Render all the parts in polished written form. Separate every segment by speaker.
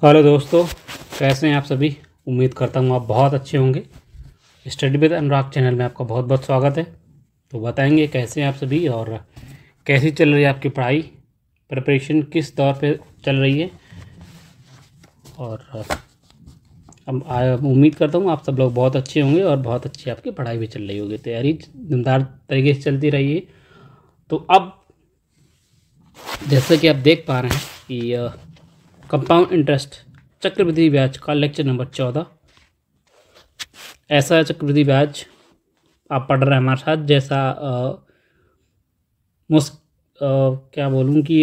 Speaker 1: Hello दोस्तों, कैसे हैं आप सभी। उम्मीद करता हूँ आप बहुत अच्छे होंगे। स्टडी विद अनुराग चैनल में आपका बहुत बहुत स्वागत है। तो बताएंगे कैसे हैं आप सभी और कैसी चल रही है आपकी पढ़ाई, प्रिपरेशन किस दौर पे चल रही है। और अब उम्मीद करता हूँ आप सब लोग बहुत अच्छे होंगे और बहुत अच्छी आपकी पढ़ाई भी चल रही होगी। तैयारी दमदार तरीके से चलती रही है। तो अब जैसे कि आप देख पा रहे हैं कि कंपाउंड इंटरेस्ट चक्रवृद्धि ब्याज का लेक्चर नंबर 14 ऐसा चक्रवृद्धि ब्याज आप पढ़ रहे हैं हमारे साथ। जैसा क्या बोलूँ कि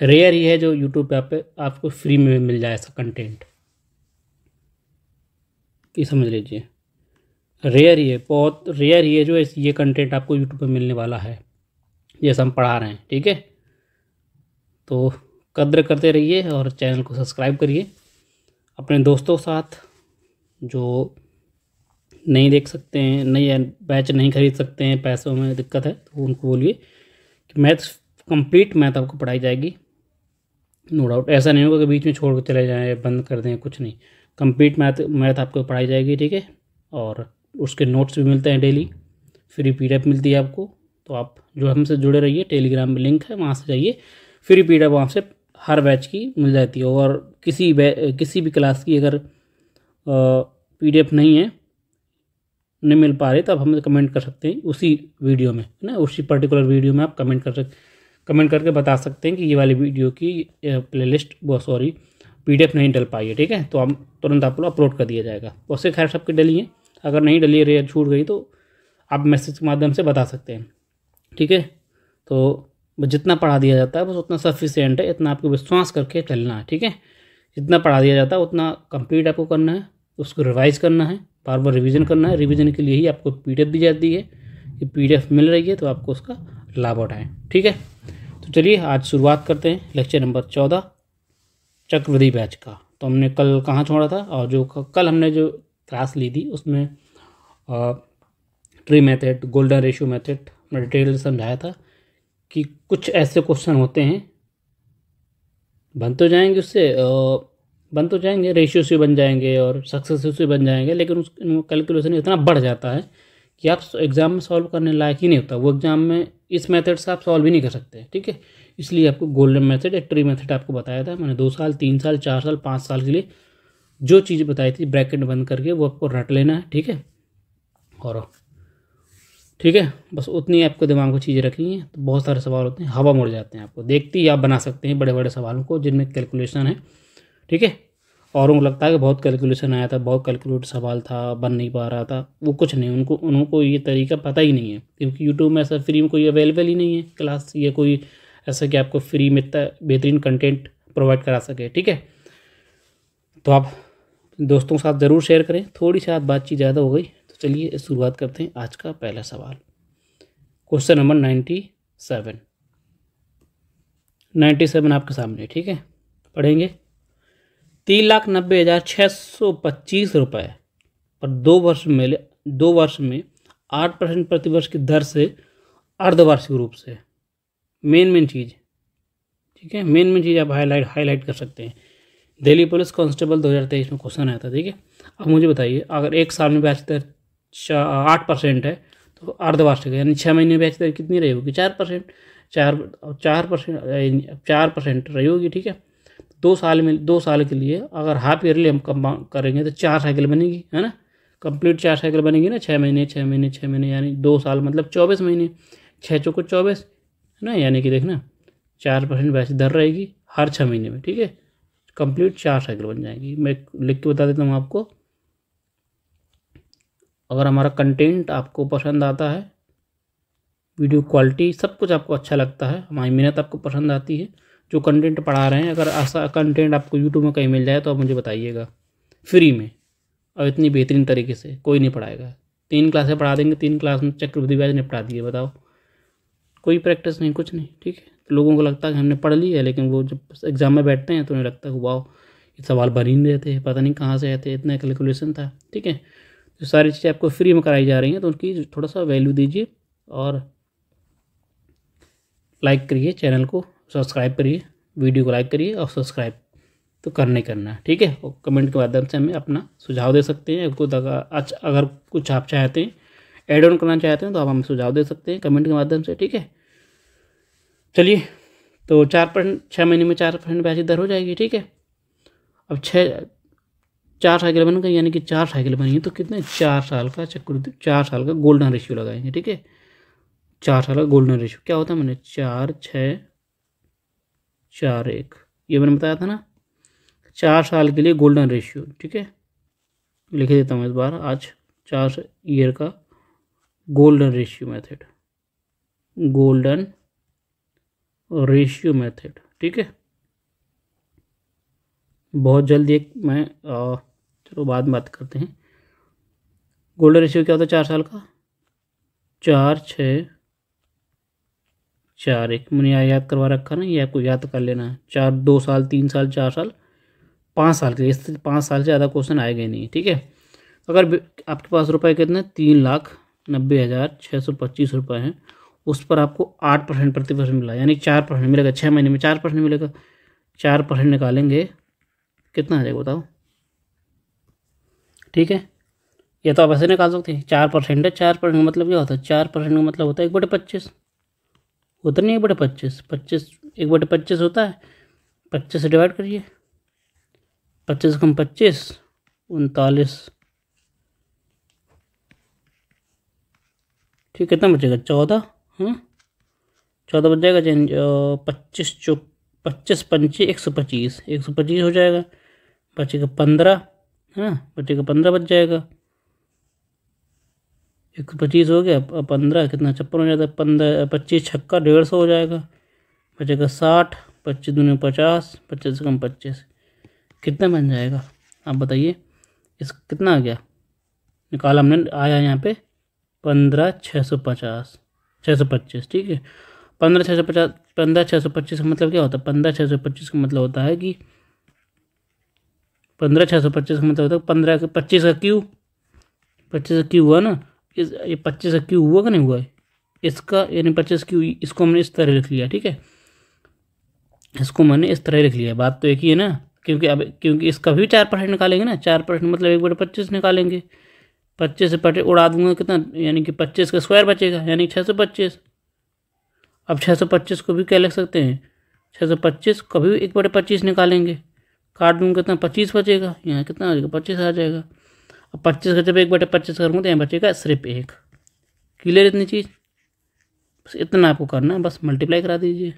Speaker 1: रेयर ही है जो यूट्यूब पे आपको फ्री में मिल जाए ऐसा कंटेंट, ये समझ लीजिए। रेयर ही है, बहुत रेयर ही है जो ये कंटेंट आपको यूट्यूब पे मिलने वाला है जैसा हम पढ़ा रहे हैं। ठीक है, तो कद्र करते रहिए और चैनल को सब्सक्राइब करिए। अपने दोस्तों के साथ जो नहीं देख सकते हैं, नहीं बैच नहीं खरीद सकते हैं, पैसों में दिक्कत है, तो उनको बोलिए कि मैथ कंप्लीट मैथ आपको पढ़ाई जाएगी। नो डाउट, ऐसा नहीं होगा कि बीच में छोड़ कर चले जाएँ, बंद कर दें, कुछ नहीं। कंप्लीट मैथ आपको पढ़ाई जाएगी। ठीक है, और उसके नोट्स भी मिलते हैं डेली, फ्री PDF मिलती है आपको। तो आप जो हमसे जुड़े रहिए, टेलीग्राम में लिंक है, वहाँ से जाइए, फ्री PDF वहाँ से हर बैच की मिल जाती है। और किसी भी क्लास की अगर PDF नहीं है, नहीं मिल पा रही, तो आप हमें कमेंट कर सकते हैं उसी वीडियो में, है ना। उसी पर्टिकुलर वीडियो में आप कमेंट करके बता सकते हैं कि ये वाली वीडियो की प्लेलिस्ट PDF नहीं डल पाई है। ठीक है, तो हम तुरंत आप लोग अपलोड कर दिया जाएगा। उससे खैर सबकी डली है, अगर नहीं डली है, छूट गई, तो आप मैसेज के माध्यम से बता सकते हैं। ठीक है, तो जितना पढ़ा दिया जाता है बस उतना सफिशिएंट है, इतना आपको विश्वास करके चलना है। ठीक है, जितना पढ़ा दिया जाता है उतना कंप्लीट आपको करना है, उसको रिवाइज करना है, बार बार रिवीजन करना है। रिवीजन के लिए ही आपको PDF दी जाती है। ये PDF मिल रही है तो आपको उसका लाभ उठाएं। ठीक है, तो चलिए आज शुरुआत करते हैं लेक्चर नंबर 14 चक्रवृद्धि बैच का। तो हमने कल कहाँ छोड़ा था, और जो कल हमने जो क्लास ली थी उसमें tree method, golden ratio method में डिटेल समझाया था कि कुछ ऐसे क्वेश्चन होते हैं, बन तो जाएंगे रेशियो से बन जाएंगे और सक्सेसिव से बन जाएंगे, लेकिन उस कैलकुलेशन इतना बढ़ जाता है कि आप एग्ज़ाम में सॉल्व करने लायक ही नहीं होता वो। एग्ज़ाम में इस मेथड से आप सॉल्व ही नहीं कर सकते। ठीक है, इसलिए आपको गोल्डन मेथड या ट्री मेथड आपको बताया था मैंने। 2 साल, 3 साल, 4 साल, 5 साल के लिए जो चीज़ बताई थी ब्रैकेट बंद करके वो आपको रट लेना है। ठीक है, और ठीक है, बस उतनी आपको दिमाग में चीज़ें रखनी है। तो बहुत सारे सवाल होते हैं, हवा मुड़ जाते हैं, आपको देखते ही आप बना सकते हैं बड़े बड़े सवालों को जिनमें कैलकुलेशन है। ठीक है, औरों को लगता है कि बहुत कैलकुलेशन आया था, बहुत कैलकुलेट सवाल था, बन नहीं पा रहा था, वो कुछ नहीं, उनको ये तरीका पता ही नहीं है, क्योंकि यूट्यूब में ऐसा फ्री में कोई अवेलेबल ही नहीं है क्लास, ये कोई ऐसा कि आपको फ्री में इतना बेहतरीन कंटेंट प्रोवाइड करा सके। ठीक है, तो आप दोस्तों के साथ ज़रूर शेयर करें। थोड़ी सी बातचीत ज़्यादा हो गई, तो चलिए शुरुआत करते हैं। आज का पहला सवाल, क्वेश्चन नंबर 97 आपके सामने। ठीक है, पढ़ेंगे। 3,90,625 रुपये पर 2 वर्ष में 8% प्रतिवर्ष की दर से अर्धवार्षिक रूप से। मेन चीज़, ठीक है, मेन चीज़ आप हाईलाइट कर सकते हैं। दिल्ली पुलिस कांस्टेबल 2023 में क्वेश्चन आया था। ठीक है, अब मुझे बताइए, अगर एक साल में ब्याज दर 8% है तो अर्धवार्षिक यानी 6 महीने में ब्याज दर कितनी रही होगी? 4%। 4% रही होगी। ठीक है, 2 साल के लिए अगर हाफ ईयरली हम कम करेंगे तो 4 साइकिल बनेगी, है ना। कंप्लीट 4 साइकिल बनेगी ना, 6 महीने 6 महीने 6 महीने, यानी 2 साल मतलब 24 महीने, 6 चौको 24, है ना। यानी कि देखना 4% ब्याज दर रहेगी हर 6 महीने में। ठीक है, कंप्लीट 4 साइकिल बन जाएगी। मैं लिख के बता देता हूँ आपको। अगर हमारा कंटेंट आपको पसंद आता है, वीडियो क्वालिटी सब कुछ आपको अच्छा लगता है, हमारी मेहनत आपको पसंद आती है, जो कंटेंट पढ़ा रहे हैं, अगर ऐसा कंटेंट आपको यूट्यूब में कहीं मिल जाए तो आप मुझे बताइएगा फ्री में। और इतनी बेहतरीन तरीके से कोई नहीं पढ़ाएगा। 3 क्लासें पढ़ा देंगे, 3 क्लास में चक्रवृद्धि ब्याज निपटा दिए, बताओ, कोई प्रैक्टिस नहीं, कुछ नहीं। ठीक है, तो लोगों को लगता है कि हमने पढ़ लिया है, लेकिन वो जब एग्जाम में बैठते हैं तो उन्हें लगता है कि वाह, ये सवाल बन ही नहीं रहे थे, पता नहीं कहाँ से आए थे, इतना कैलकुलेशन था। ठीक है, जो सारी चीज़ें आपको फ्री में कराई जा रही हैं तो उनकी थोड़ा सा वैल्यू दीजिए और लाइक करिए, चैनल को सब्सक्राइब करिए, वीडियो को लाइक करिए और सब्सक्राइब तो करना ही करना है, ठीक है। और कमेंट के माध्यम से हमें अपना सुझाव दे सकते हैं। खुद अगर कुछ आप चाहते हैं, ऐड ऑन करना चाहते हैं, तो आप हमें सुझाव दे सकते हैं कमेंट के माध्यम से, ठीक है। चलिए, तो 4% 6 महीने में 4% ब्याज दर हो जाएगी, ठीक है। अब 4 साइकिल बन गई, यानी कि 4 साइकिल बनी, तो कितने 4 साल का चक्रवृद्धि 4 साल का गोल्डन रेशियो लगाएंगे, ठीक है। 4 साल का गोल्डन रेशियो क्या होता है, मैंने 4 6 4 1 ये मैंने बताया था ना, 4 साल के लिए गोल्डन रेशियो, ठीक है। लिख देता हूँ इस बार आज 4 ईयर का golden ratio method, golden ratio method, ठीक है। बहुत जल्दी एक मैं चलो बाद में बात करते हैं। गोल्डन रेशियो क्या होता है 4 साल का, 4 6 4 1 मैंने याद करवा रखा ना, ये आपको याद कर लेना है। 2 साल 3 साल 4 साल 5 साल के, इससे 5 साल से ज़्यादा क्वेश्चन आएगा ही नहीं, ठीक है। अगर आपके पास रुपए कितने 3,90,625 रुपये हैं, उस पर आपको 8% प्रतिवर्ष मिला, यानी 4% मिलेगा। 6 महीने में 4% मिलेगा। 4% निकालेंगे कितना आ जाएगा बताओ, ठीक है। ये तो आप ऐसे निकाल सकते हैं, 4% है। 4% का मतलब क्या होता है, 4% का मतलब होता है 1/25 होता नहीं, 1/25 25 1/25 होता है। 25 से डिवाइड करिए, 25 कम 25 39, ठीक, कितना बचेगा 14, 14 बच जाएगा। 25 पंचे 125 125 हो जाएगा। बचेगा 15, बचेगा 15 बच जाएगा। 125 हो गया, 15 कितना 56 हो जाता है। 15 25 छक्का 150 हो जाएगा। बचेगा 60, 25 दूनी 50, 25 कम 25 कितना बन जाएगा आप बताइए। इस कितना आ गया, निकाला हमने, आया यहाँ पे 15,650 625, ठीक है। 15,650 15,625 का मतलब क्या होता है, 15,625 का मतलब होता है कि 15,625 का मतलब होता है 15 का 25 का क्यू, 25 का क्यू हुआ ना, ये 25 का क्यू हुआ कि नहीं हुआ है इसका, यानी 25 क्यू, इसको हमने इस तरह लिख लिया, ठीक है। इसको मैंने इस तरह लिख लिया, बात तो एक ही है ना, क्योंकि इसका भी 4% निकालेंगे ना। 4% मतलब 1/25 निकालेंगे। 25 से पटे उड़ा दूंगा कितना, यानी कि 25 का स्क्वायर बचेगा, यानी 625। अब 625 को भी क्या लिख सकते हैं, 625 को भी 1/25 निकालेंगे, काट दूंगा कितना 25 बचेगा, यहाँ कितना आ जाएगा 25 आ जाएगा। अब 25 का जब 1/25 करूँगा तो यहाँ बचेगा सिर्फ 1। क्लियर इतनी चीज़, बस इतना आपको करना है, बस मल्टीप्लाई करा दीजिए।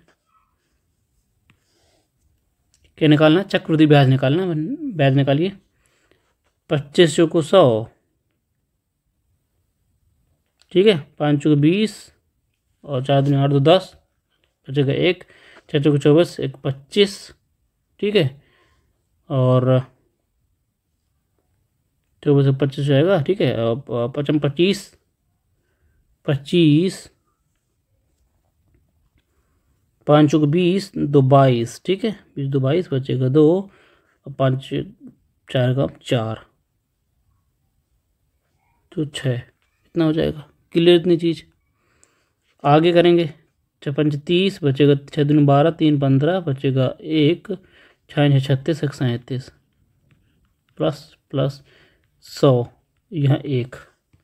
Speaker 1: क्या निकालना, चक्रवृद्धि ब्याज निकालना, ब्याज निकालिए। 25 चौको 100, ठीक है। 5 चौको 20 और 4 दूनी 8 2 10, बचेगा 1। 6 चौको 24 1 25, ठीक है। और 24 से 25 जाएगा, ठीक है। 55 25 25, 5 चौको 20 2 22, ठीक है। 20 2 22 बचेगा 2, और 5 4 का 4 तो 6, इतना हो जाएगा। क्लियर इतनी चीज़, आगे करेंगे। 6 5 30 बचेगा, 6 दूनी 12 3 15 बचेगा 1, 6 6 36 1 37 प्लस प्लस 100 यहाँ 1,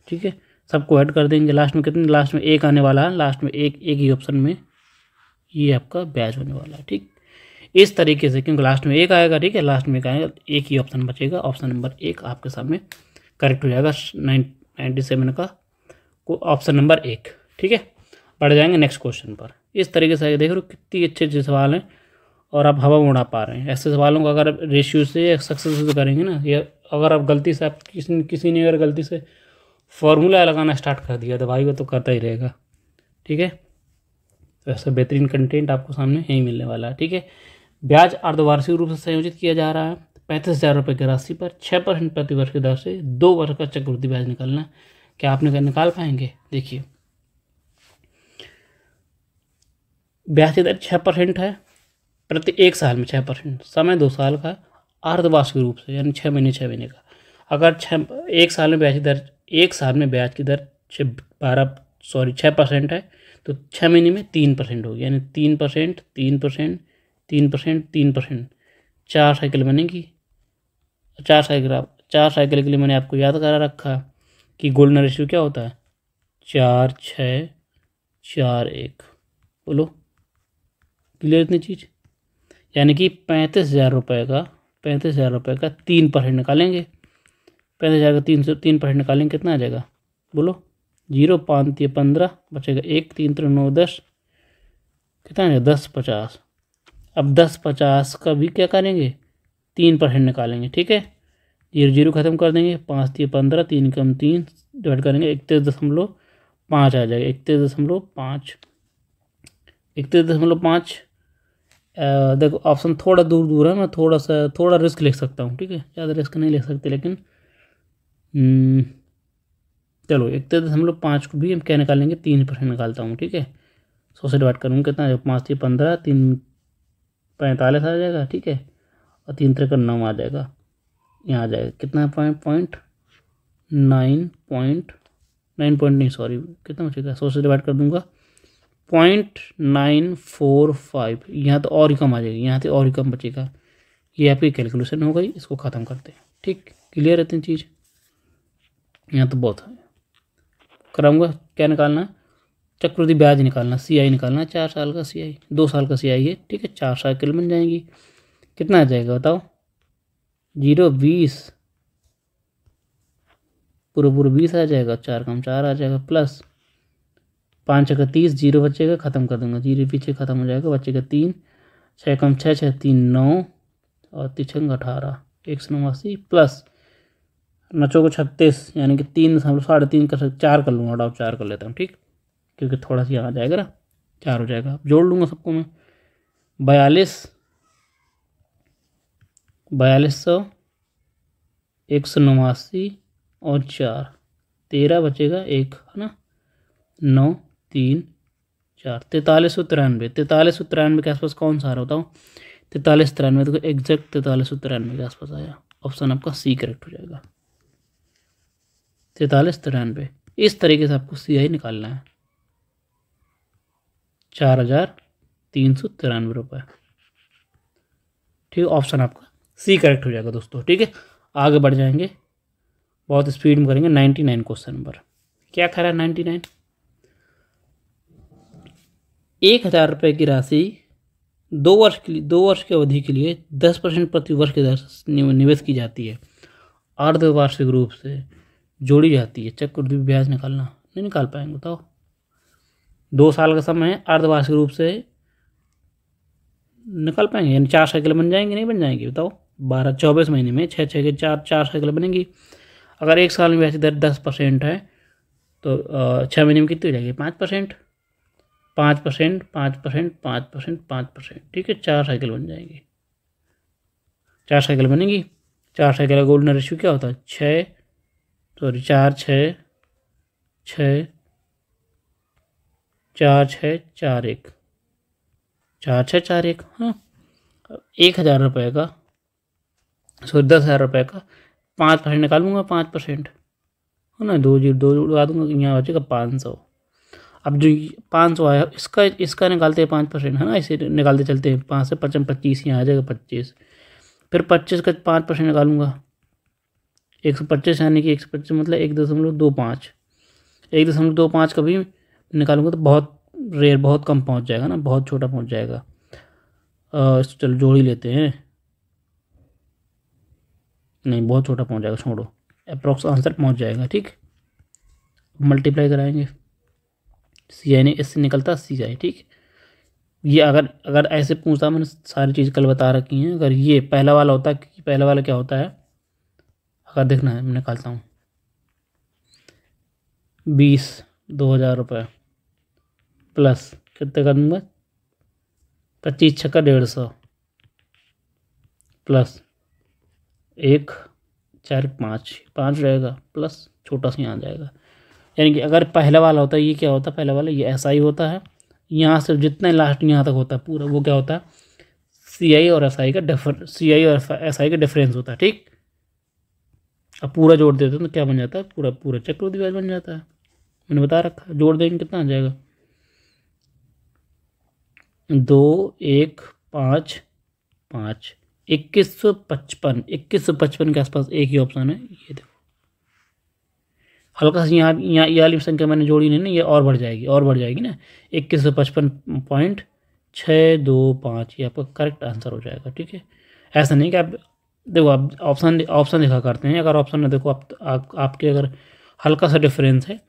Speaker 1: ठीक है। सबको ऐड कर देंगे, लास्ट में कितने, लास्ट में 1 आने वाला है, लास्ट में एक ही ऑप्शन में ये आपका ब्याज होने वाला है, ठीक। इस तरीके से, क्योंकि लास्ट में 1 आएगा, ठीक है, लास्ट में 1 आएगा, एक ही ऑप्शन बचेगा, ऑप्शन नंबर 1 आपके सामने करेक्ट हो जाएगा 97 का ऑप्शन नंबर 1, ठीक है। बढ़ जाएंगे नेक्स्ट क्वेश्चन पर। इस तरीके से देख रहे हो कितनी अच्छे अच्छे सवाल हैं, और आप हवा में उड़ा पा रहे हैं। ऐसे सवालों को अगर आप रेशियो से या सक्सेस से करेंगे ना, या अगर आप गलती से, आप किसी ने अगर गलती से फॉर्मूला लगाना स्टार्ट कर दिया तो भाई वो तो करता ही रहेगा, ठीक है। तो ऐसा बेहतरीन कंटेंट आपको सामने यहीं मिलने वाला है, ठीक है। ब्याज अर्धवार्षिक रूप से संयोजित किया जा रहा है 35,000 रुपये की राशि पर 6% प्रतिवर्ष की दर से 2 वर्ष का चक्रवृद्धि ब्याज निकालना। क्या आप निकाल पाएंगे, देखिए। ब्याज की दर 6% है प्रति 1 साल में, 6%, समय 2 साल का, अर्धवार्षिक रूप से यानी 6 महीने 6 महीने का। अगर 1 साल में ब्याज की दर, 1 साल में ब्याज की दर 6% है, तो 6 महीने में 3% होगी, यानी 3% 3% 3% 3%, 4 साइकिल बनेगी। 4 साइकिल के लिए मैंने आपको याद करा रखा कि गोल्डन रेशियो क्या होता है, 4-6-4-1। बोलो क्लियर इतनी चीज़। यानी कि 35,000 रुपये का 3% निकालेंगे। 35,000 का 3% निकालेंगे, कितना आ जाएगा बोलो। 0 5 3 15 बचेगा 1 3 3 9 10, कितना आ जाएगा 10-50। अब 10-50 का भी क्या करेंगे, 3% निकालेंगे। ठीक है, 0 0 खत्म कर देंगे, 5 3 15, 3 कम 3 डिवाइड करेंगे, 31.5 आ जाएगा। 31.5, 31.5। देखो ऑप्शन थोड़ा दूर दूर है, मैं थोड़ा रिस्क लिख सकता हूँ। ठीक है, ज़्यादा रिस्क नहीं लिख सकते, लेकिन चलो 31.5 को भी हम क्या निकालेंगे, 3% निकालता हूँ। ठीक है, 100 से डिवाइड करूँगा, कितना 5 3 15, 3 45 आ जाएगा। ठीक है, और 3 3 9 आ जाएगा। यहाँ आ जाएगा कितना पॉइंट 9 नहीं, सॉरी, कितना बचेगा, 100 से डिवाइड कर दूंगा 0.945। यहाँ तो और ही कम आ जाएगी, यहाँ से और ही कम बचेगा। ये आपकी कैलकुलेशन हो गई, इसको ख़त्म करते हैं। ठीक, क्लियर है इतनी चीज़। यहाँ तो बहुत है, कराऊंगा। क्या निकालना है, चक्रवृद्धि ब्याज निकालना, CI निकालना। 4 साल का CI, 2 साल का CI है। ठीक है, 4 साइकिल बन जाएंगी। कितना आ जाएगा बताओ, 0 20, पूरा 20 आ जाएगा। 4 कम 4 आ जाएगा, प्लस 5 का 30, 0 बचेगा, ख़त्म कर दूंगा, 0 पीछे ख़त्म हो जाएगा, बचेगा 3। 6 कम 6 6 3 9, और 3 18, 189, प्लस 9 को 36, यानी कि 3 3.5 कर सकते, 4 कर लूँगा, डाउट 4 कर लेता हूँ। ठीक, क्योंकि थोड़ा सा यहाँ आ जाएगा ना, 4 हो जाएगा। अब जोड़ लूँगा सबको मैं, 4200, 189 और 4, 13 बचेगा 1, है ना, 9 3 4, 4393। 4393 के आसपास कौन सा आ रहा बताओ, 4393, तो एग्जैक्ट 4393 के आसपास आया। ऑप्शन आपका C करेक्ट हो जाएगा, 4393। इस तरीके से आपको CI निकालना है, 4,393 रुपये। ठीक है, ऑप्शन आपका C करेक्ट हो जाएगा दोस्तों। ठीक है, आगे बढ़ जाएंगे, बहुत स्पीड में करेंगे। 99 क्वेश्चन नंबर क्या कह रहा है, 99। 1,000 रुपये की राशि 2 वर्ष के लिए, 2 वर्ष की अवधि के लिए 10% प्रति वर्ष की दर से निवेश की जाती है, अर्धवार्षिक रूप से जोड़ी जाती है। चक्रवृद्धि ब्याज निकालना, नहीं निकाल पाएंगे बताओ। 2 साल का समय है, अर्धवार्षिक रूप से निकाल पाएंगे, यानी 4 साइकिल बन जाएंगे, नहीं बन जाएंगे बताओ। 24 महीने में 6 6 के 4 साइकिल बनेंगी। अगर 1 साल में ब्याज दर 10% है, तो 6 महीने में कितनी हो जाएगी, 5%, 5%, 5%, 5%, 5%। ठीक है, 4 साइकिल बन जाएंगी, 4 साइकिल बनेंगी। 4 साइकिल का गोल्डन रेशियो क्या होता है, 4 6 6 4 6 4 1, 4 6 4 1। हाँ, 1,000 रुपये का, सॉरी 10,000 रुपये का 5% निकालूंगा, 5%, है ना, 2 0 2 लगा दूंगा, यहाँ बचेगा 500। अब जो 500 आया, इसका निकालते हैं 5%, है ना, इसे निकालते चलते हैं। 5 से 55 25, यहाँ आ जाएगा 25। फिर 25 का 5% निकालूंगा, 125, यानी कि 125 मतलब 1.25। 1.25 का भी निकालूंगा तो बहुत रेयर, बहुत कम पहुंच जाएगा ना, बहुत छोटा पहुंच जाएगा। चलो जोड़ ही लेते हैं, नहीं बहुत छोटा पहुंच जाएगा, छोड़ो, अप्रॉक्स आंसर पहुंच जाएगा। ठीक, मल्टीप्लाई कराएंगे, CI ने इससे निकलता CI। ठीक, ये अगर ऐसे पूछता, मैंने सारी चीज़ कल बता रखी हैं, अगर ये पहला वाला होता, कि पहला वाला क्या होता है, अगर देखना है मैं निकालता हूँ, 20 2,000 रुपये प्लस कितने कर दूँगा, 25 छक्का 150 प्लस 1 4 5 रहेगा, प्लस छोटा सा यहाँ आ जाएगा। यानी कि अगर पहला वाला होता है, ये क्या होता है, पहला वाला ये SI होता है, यहाँ से जितना लास्ट यहाँ तक होता है पूरा, वो क्या होता है, CI और SI का डिफरेंस होता है। ठीक, अब पूरा जोड़ देते हैं तो क्या बन जाता है, पूरा पूरा चक्रवृद्धि ब्याज बन जाता है। मैंने बता रखा, जोड़ देंगे कितना आ जाएगा, 2 1 5 5 2155 के आसपास एक ही ऑप्शन है, ये देखो हल्का सा यहाँ यहाँ ये वाली संख्या मैंने जोड़ी नहीं ना, ये और बढ़ जाएगी ना, 2155.625 ये आपका करेक्ट आंसर हो जाएगा। ठीक है, ऐसा नहीं कि आप देखो आप ऑप्शन दिखा करते हैं, अगर ऑप्शन में देखो आपके अगर हल्का सा डिफरेंस है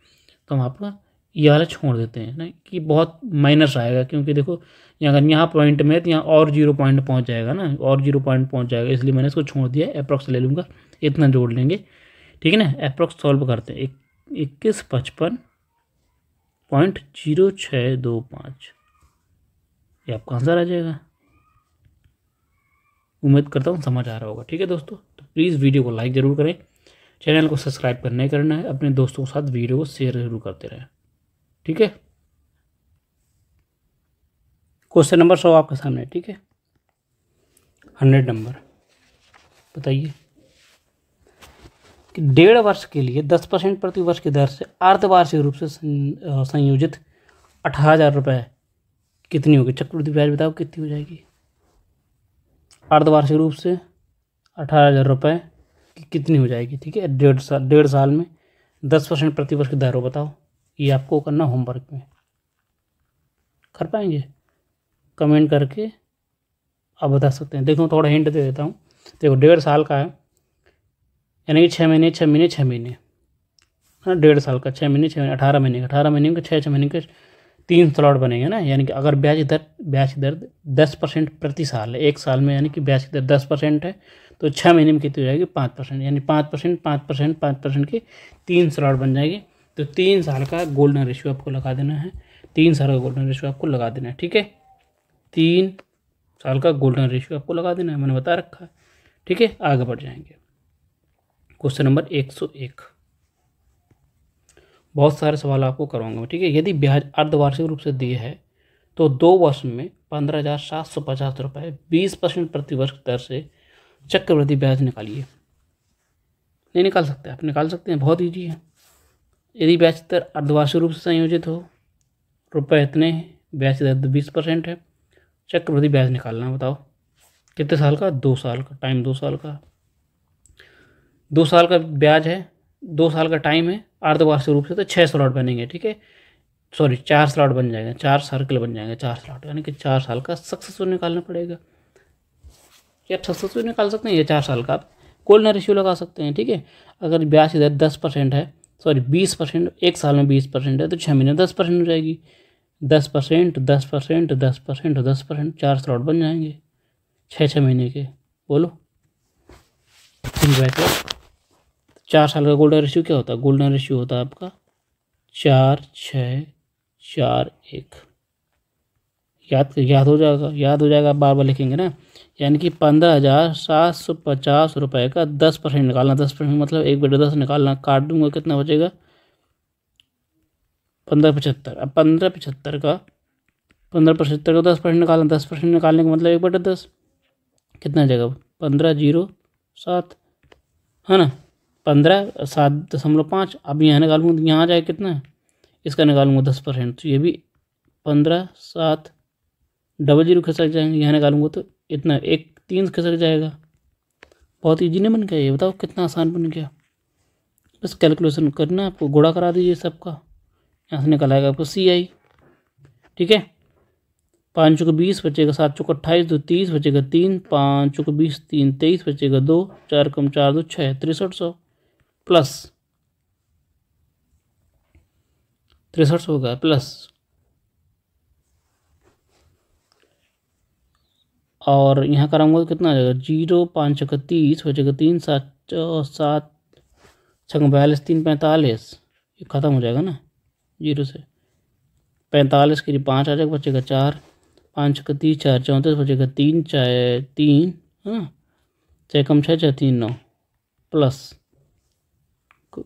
Speaker 1: तो हम आपका ये वाला छोड़ देते हैं ना, कि बहुत माइनस आएगा, क्योंकि देखो अगर यहाँ पॉइंट में तो यहाँ और 0 पॉइंट पहुँच जाएगा ना, और 0 पॉइंट पहुँच जाएगा, इसलिए मैंने इसको छोड़ दिया। अप्रॉक्स ले लूँगा, इतना जोड़ लेंगे। ठीक है ना, अप्रॉक्स सॉल्व करते हैं। 2155.0625 ये आपका आंसर आ जाएगा। उम्मीद करता हूँ समझ आ रहा होगा। ठीक है दोस्तों, तो प्लीज़ वीडियो को लाइक ज़रूर करें, चैनल को सब्सक्राइब नहीं करना है, अपने दोस्तों के साथ वीडियो को शेयर जरूर करते रहें। ठीक है, क्वेश्चन नंबर 100 आपके सामने। ठीक है, 100 नंबर बताइए कि 1.5 वर्ष के लिए 10% प्रति वर्ष की दर से अर्धवार्षिक रूप से संयोजित 18,000 रुपये कितनी होगी? चक्रवृद्धि ब्याज बताओ कितनी हो जाएगी? अर्धवार्षिक रूप से 18,000 रुपये कितनी हो जाएगी? ठीक है, 1.5 साल में 10% प्रति वर्ष की दर हो, बताओ। ये आपको करना होमवर्क में, कर पाएंगे? कमेंट करके आप बता सकते हैं। देखो थोड़ा हिंट दे देता हूँ। देखो 1.5 साल का है, यानी कि 6 महीने 6 महीने 6 महीने, हाँ 1.5 साल का 6 महीने 6 महीने 18 महीने 18 महीने के 6 महीने के 3 स्लॉट बनेंगे ना। यानी कि अगर ब्याज दर 10% प्रति साल है, एक साल में, यानी कि ब्याज की दर 10% है, तो 6 महीने में कितनी हो जाएगी? 5%, यानी 5% के 3 स्लॉट बन जाएगी। तो 3 साल का गोल्डन रेशियो आपको लगा देना है, 3 साल का गोल्डन रेशियो आपको लगा देना है। ठीक है, 3 साल का गोल्डन रेशियो आपको लगा देना है, मैंने बता रखा है। ठीक है, आगे बढ़ जाएंगे। क्वेश्चन नंबर 101, बहुत सारे सवाल आपको करवाऊंगा। ठीक है, यदि ब्याज अर्धवार्षिक रूप से दिए है तो 2 वर्ष में 15,750 रुपये 20% प्रति वर्ष दर से चक्रवृद्धि ब्याज निकालिए। नहीं निकाल सकते? आप निकाल सकते हैं, बहुत ईजी है। यदि ब्याज दर अर्धवार्षिक रूप से संयोजित हो, रुपये इतने, ब्याज दर 20% है, चक्रवृद्धि ब्याज निकालना, बताओ कितने साल का? 2 साल का, टाइम 2 साल का, 2 साल का ब्याज है, 2 साल का टाइम है, अर्धवार्षिक रूप से तो 6 स्लॉट बनेंगे। ठीक है, सॉरी 4 स्लॉट बन जाएगा, 4 सर्कल बन जाएंगे, 4 स्लॉट, यानी कि 4 साल का सक्सेसफुल निकालना पड़ेगा। ये आप सक्सेसफुल निकाल सकते हैं, ये 4 साल का आप गोल्डन रेशियो लगा सकते हैं। ठीक है, अगर ब्याज की दर 10% है, सॉरी 20%, एक साल में 20% है, तो 6 महीने 10% हो जाएगी। 10%, 10%, 10%, 10%, 4 स्लॉट बन जाएंगे 6 महीने के। बोलो 4 साल का गोल्डन रेशियो क्या होता है? गोल्डन रेशियो होता है आपका 4, 6, 4, 1। याद हो जाएगा, बार बार लिखेंगे ना। यानी कि 15,750 रुपये का 10% निकालना, 10% मतलब 1/10 निकालना, काट दूंगा कितना बचेगा? 1575। अब 1575 का 10% निकालना, 10% निकालने का मतलब 1/10 कितना जाएगा? 15,007 है ना, 15,7.5। अब यहाँ निकालूंगा तो यहाँ जाएगा कितना? इसका निकालूंगा 10%, तो ये भी 15,700 खिसक जाएंगे। यहाँ निकालूंगा तो इतना 1,3 खिसक जाएगा। बहुत ईजी नहीं बन गया? ये बताओ कितना आसान बन गया। बस कैलकुलेशन करना, आपको गुणा करा दीजिए सबका, यहाँ से निकल आएगा आपको CI। ठीक है, 5 चौके 20 बचेगा, 7 चौके 28, 2 30 बचेगा 3, 5 चौके 20, 3 23 बचेगा 2, 4 कम 4 2 6, 6300 प्लस 6300 होगा प्लस, और यहाँ कराऊंगा तो कितना आ जाएगा? 0, 5 चौके 30 बचेगा 3, 7 7 6 42, 3 45, ये ख़त्म हो जाएगा ना 0 से। 45 के लिए 5 आ जाएगा, बचेगा 4, 5 चौके 30, 4 34 बचेगा 3, 4 3, हाँ 6 कम 6 6 3 9 प्लस,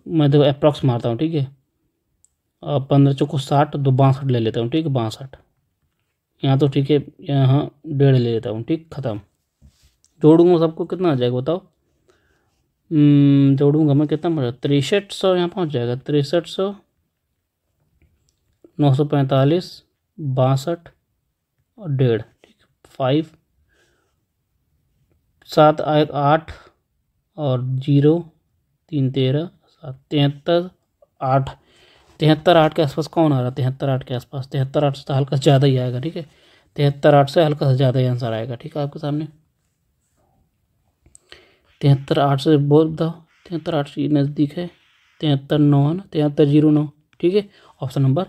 Speaker 1: मैं देखो अप्रॉक्स मारता हूँ। ठीक है, 15 चौको 60, 2 62 ले लेता हूँ। ठीक है, 62 यहाँ तो ठीक है, यहाँ 1.5 ले लेता हूँ। ठीक, ख़त्म। जोड़ूंगा सबको कितना आ जाएगा बताओ? जोड़ूंगा मैं कितना पड़ा? 6300 यहाँ पहुँच जाएगा, 6300, 945, 62 और 1.5। ठीक, 5 7 8 और 0 3 13 7 73 8 73 8 के आसपास कौन आ रहा है? 73 8 के आसपास, 73 8 से तो हल्का से ज़्यादा ही आएगा। ठीक है, 73 8 से हल्का से ज़्यादा ही आंसर आएगा। ठीक है, आपके सामने 73 8 से बोल बताओ, 73 8 से नज़दीक है, 73 9 है ना, 73 0 9। ठीक है, ऑप्शन नंबर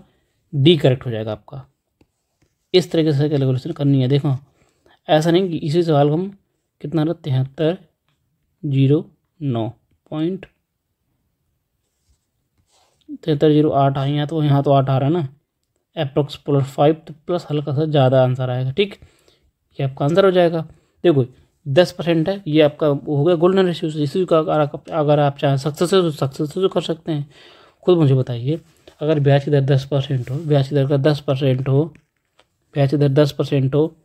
Speaker 1: डी करेक्ट हो जाएगा आपका। इस तरीके से कैलकुलेशन करनी है। देखो ऐसा नहीं कि इसी सवाल को हम कितना रहा, 73 0 9 पॉइंट 73 0 8 आई है, तो यहाँ तो 8 आ रहा है ना, अप्रोक्स +5 तो प्लस हल्का सा ज़्यादा आंसर आएगा। ठीक, ये आपका आंसर हो जाएगा। देखो 10% है, ये आपका हो गया गोल्डन रेशियो। इसी का अगर आप चाहें सक्सेस कर सकते हैं। खुद मुझे बताइए, अगर ब्याज की दर 10% हो, ब्याज की दर का 10% हो, ब्याज की दर 10% हो,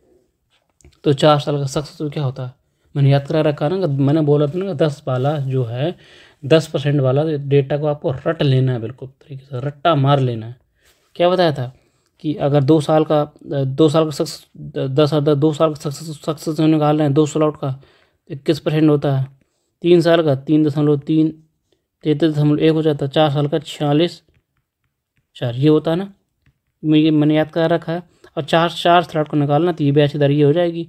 Speaker 1: तो 4 साल का सक्सेस क्या होता है? मैंने याद करा रखा ना, मैंने बोला था ना 10 वाला जो है 10% वाला डेटा को आपको रट लेना है, बिल्कुल तरीके से रट्टा मार लेना है। क्या बताया था कि अगर 2 साल का सक्सेस 2 साल का सक्सेस निकाल रहे हैं 2 स्लॉट का, 21% होता है। 3 साल का 3.3 33.1 हो जाता है। 4 साल का 46.4 ये होता है ना, मैंने याद कर रखा है। और 4 स्लॉट को निकालना, तो ये ब्याज दर ये हो जाएगी।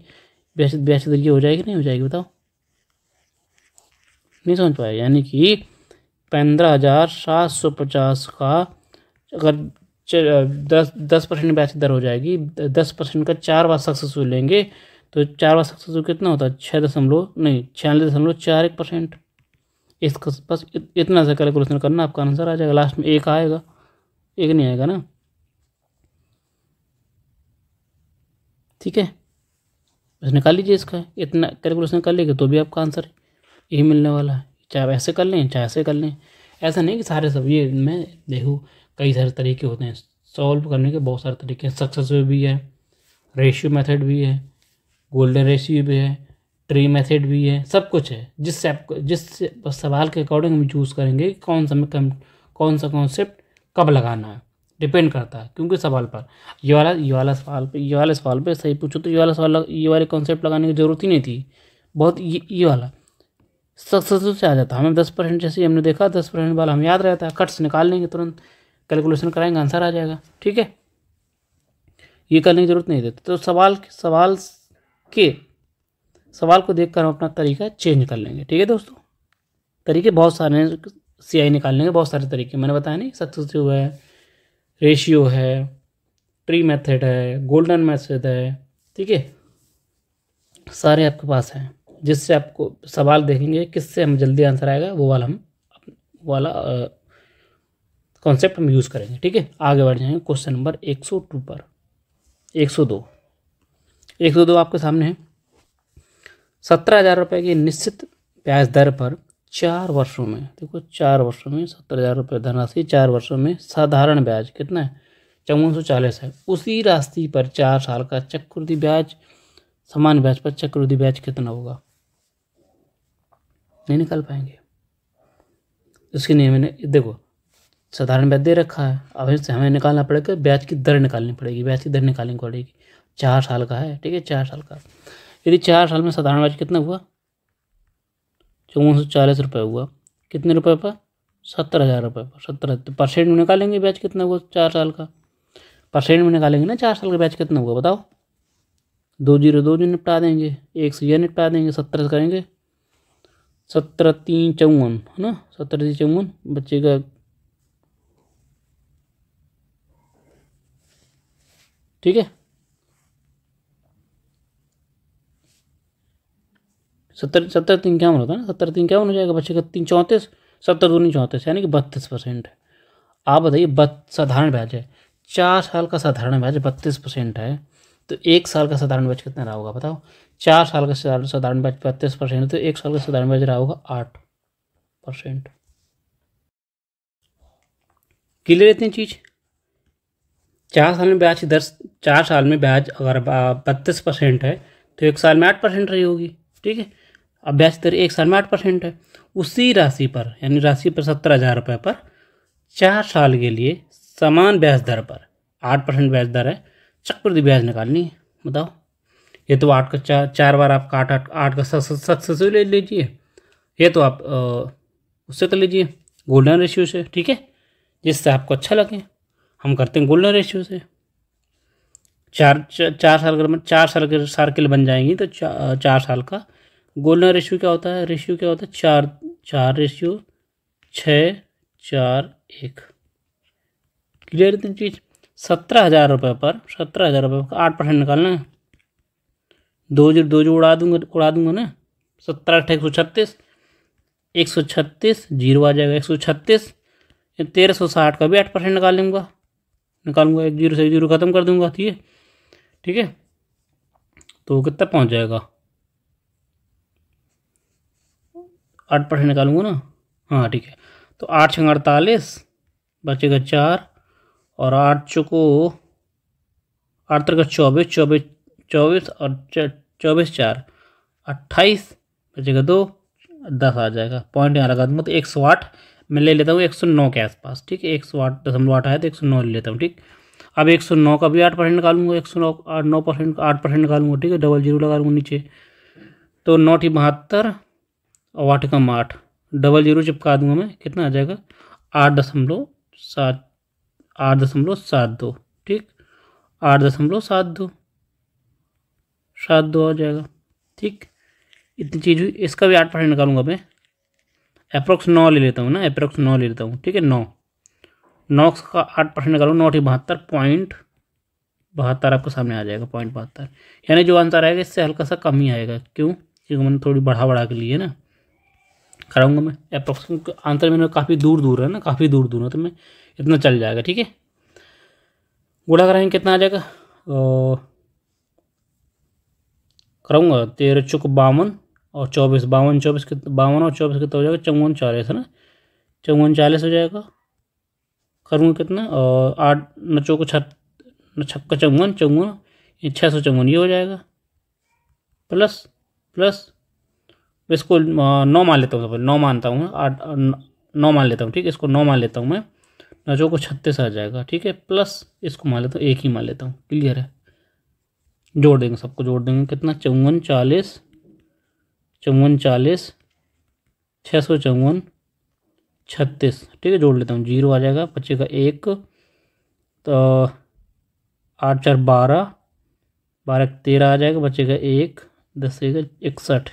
Speaker 1: ब्याज दर ये हो जाएगी नहीं हो जाएगी, बताओ? नहीं समझ पाए? यानी कि 15,750 का अगर 10% ब्याज दर हो जाएगी, 10% का 4 बार सक्सेसफुल लेंगे, तो 4 बार सक्सेसफुल कितना होता है? 46.41%। इसका बस इतना सा कैलकुलेशन करना, आपका आंसर आ जाएगा। लास्ट में एक आएगा, एक नहीं आएगा ना। ठीक है, बस निकाल लीजिए इसका, इतना कैलकुलेशन कर लीजिए तो भी आपका आंसर यही मिलने वाला है। चाहे वैसे कर लें चाहे ऐसे कर लें। ऐसा नहीं कि सारे सब, ये मैं देखूँ कई सारे तरीके होते हैं सॉल्व करने के, बहुत सारे तरीके हैं। सक्सेसिव भी है, रेशियो मेथड भी है, गोल्डन रेशियो भी है, ट्री मेथड भी है, सब कुछ है। जिससे सवाल के अकॉर्डिंग हम चूज़ करेंगे कौन सा कॉन्सेप्ट कब लगाना है, डिपेंड करता है। क्योंकि सवाल पर ये वाला सवाल पे सही पूछो तो ये वाले कॉन्सेप्ट लगाने की ज़रूरत ही नहीं थी। बहुत ये वाला सक्सेसफुल से आ जाता। हमें 10% जैसे हमने देखा 10% वाला हम याद रहता है, कट्स निकाल लेंगे, तुरंत कैलकुलेशन कराएंगे, आंसर आ जाएगा। ठीक है, ये करने की जरूरत नहीं देती। तो सवाल को देखकर हम अपना तरीका चेंज कर लेंगे। ठीक है दोस्तों, तरीके बहुत सारे हैं, CI निकालने के बहुत सारे तरीके मैंने बताया नहीं। सक्सेसिव है, रेशियो है, ट्री मेथड है, गोल्डन मेथड है। ठीक है, सारे आपके पास हैं, जिससे आपको सवाल देखेंगे किससे हम जल्दी आंसर आएगा, वो वाला कॉन्सेप्ट हम यूज़ करेंगे। ठीक है, आगे बढ़ जाएंगे क्वेश्चन नंबर 102 पर। 102 आपके सामने है। 17,000 रुपये की निश्चित ब्याज दर पर 4 वर्षों में, देखो 4 वर्षों में 17,000 रुपये धनराशि, 4 वर्षों में साधारण ब्याज कितना है? 5440 है। उसी राशि पर 4 साल का चक्रवृद्धि ब्याज, समान ब्याज पर चक्रवृद्धि ब्याज कितना होगा? नहीं निकाल पाएंगे। इसके लिए मैंने देखो साधारण ब्याज दे रखा है, अब इससे हमें निकालना पड़ेगा, ब्याज की दर निकालनी पड़ेगी। ब्याज की दर निकालनी पड़ेगी, 4 साल का है। ठीक है, 4 साल का, यदि 4 साल में साधारण ब्याज कितना हुआ? 5440 रुपये हुआ। कितने रुपए पर? 17,000 रुपये पर। 17 परसेंट में निकालेंगे ब्याज कितना हुआ 4 साल का, परसेंट में निकालेंगे ना 4 साल का ब्याज कितना हुआ, बताओ? 2 0 2 निपटा देंगे, 1 से यह निपटा देंगे, 17 से करेंगे, 17 3 54 है ना, 17 3 54 बच्चे का। ठीक है, 17 3 क्या होता है ना, 17 3 क्या हो जाएगा बच्चे का? 3 34, 17 दूनी 34, यानी कि 32% है। आप बताइए, साधारण ब्याज है, 4 साल का साधारण ब्याज 32% है, तो 1 साल का साधारण ब्याज कितना रहा होगा बताओ? 4 साल का साधारण ब्याज 32% है, तो 1 साल का साधारण ब्याज रहा होगा 8%। क्लियर इतनी चीज? 4 साल में ब्याज की दर, 4 साल में ब्याज अगर 32% है, तो 1 साल में 8% रही होगी। ठीक है, अब ब्याज दर 1 साल में 8% है। उसी राशि पर, यानी राशि पर 17,000 रुपये पर 4 साल के लिए समान ब्याज दर पर 8% ब्याज दर है, चक्रवृद्धि ब्याज निकालनी है। बताओ, ये तो 8 का 4 बार आपका 8 का सक्सेसफुल ले लीजिए। ये तो आप उससे कर लीजिए गोल्डन रेशियो से, ठीक है, जिससे आपको अच्छा लगे। हम करते हैं गोल्डन रेशियो से। 4 साल के लिए बन जाएंगी तो 4 साल का गोल्डन रेशियो क्या होता है? रेशियो क्या होता है? 4 रेशियो 6 4 1। क्लियर इतनी चीज़। 17,000 रुपये पर 17,000 रुपये का 8% निकालना है। दो जो उड़ा दूंगा ना। 17 136, 136 जीरो आ जाएगा, 136। 1360 का भी 8% निकालूंगा। एक जीरो से जीरो खत्म कर दूंगा, ठीक है। तो कितना पहुंच जाएगा? 8% निकालूंगा ना, हाँ ठीक है। तो 8 छंग 48, बचेगा 4, और 8 चौको 8 तक 24 और 24 4 28, बचेगा 2, 10 आ जाएगा। पॉइंट यहाँ लगा दूंगा तो 108 मैं ले लेता हूँ 109 के आसपास, ठीक है। 108.8 आया तो 109 ले लेता हूँ, ठीक। अब 109 का भी 8% निकालूंगा, 109 9% 8% निकालूंगा, ठीक है। डबल जीरो लगा दूंगा नीचे, तो 9 72 और 8 कम 8, डबल जीरो चिपका दूंगा मैं, कितना आ जाएगा? 8.72, ठीक। 8.72 आ जाएगा, ठीक। इतनी चीज़ हुई। इसका भी 8% निकालूंगा मैं, अप्रोक्स 9 ले लेता हूँ ना, अप्रोक्स 9 ले लेता हूँ, ठीक है। 9 का 8% निकालूँ, 9.72 आपके सामने आ जाएगा, 0.72। यानी जो आंसर आएगा इससे हल्का सा कम ही आएगा। क्यों? क्योंकि मैंने थोड़ी बढ़ा के लिए ना कराऊंगा मैं। अप्रोक्स आंसर मेरा काफ़ी दूर है ना, काफ़ी दूर है, तो मैं इतना चल जाएगा, ठीक है। गुणा कराएंगे कितना आ जाएगा? कराऊंगा 13 चौक 52 और 24, 52 24 कितना, 52 और 24 कितना हो जाएगा? 54 40 है ना, 54 40 हो जाएगा। करूँगा कितना? और 8 न चौको 6 न छक्का 54, ये 654 ये हो जाएगा। प्लस इसको 9 मान लेता हूँ, 9 मानता हूँ, 9 मान लेता हूँ, ठीक है। इसको 9 मान लेता हूँ मैं, न चौको 36 आ जाएगा, ठीक है। प्लस इसको मान लेता हूँ, 1 ही मान लेता हूँ, क्लियर है। जोड़ देंगे, सबको जोड़ देंगे, कितना? 54 40 654 36, ठीक है। जोड़ लेता हूँ, जीरो आ जाएगा, बचेगा 1, तो 8 4 12 13 आ जाएगा, बचेगा 1, 10 61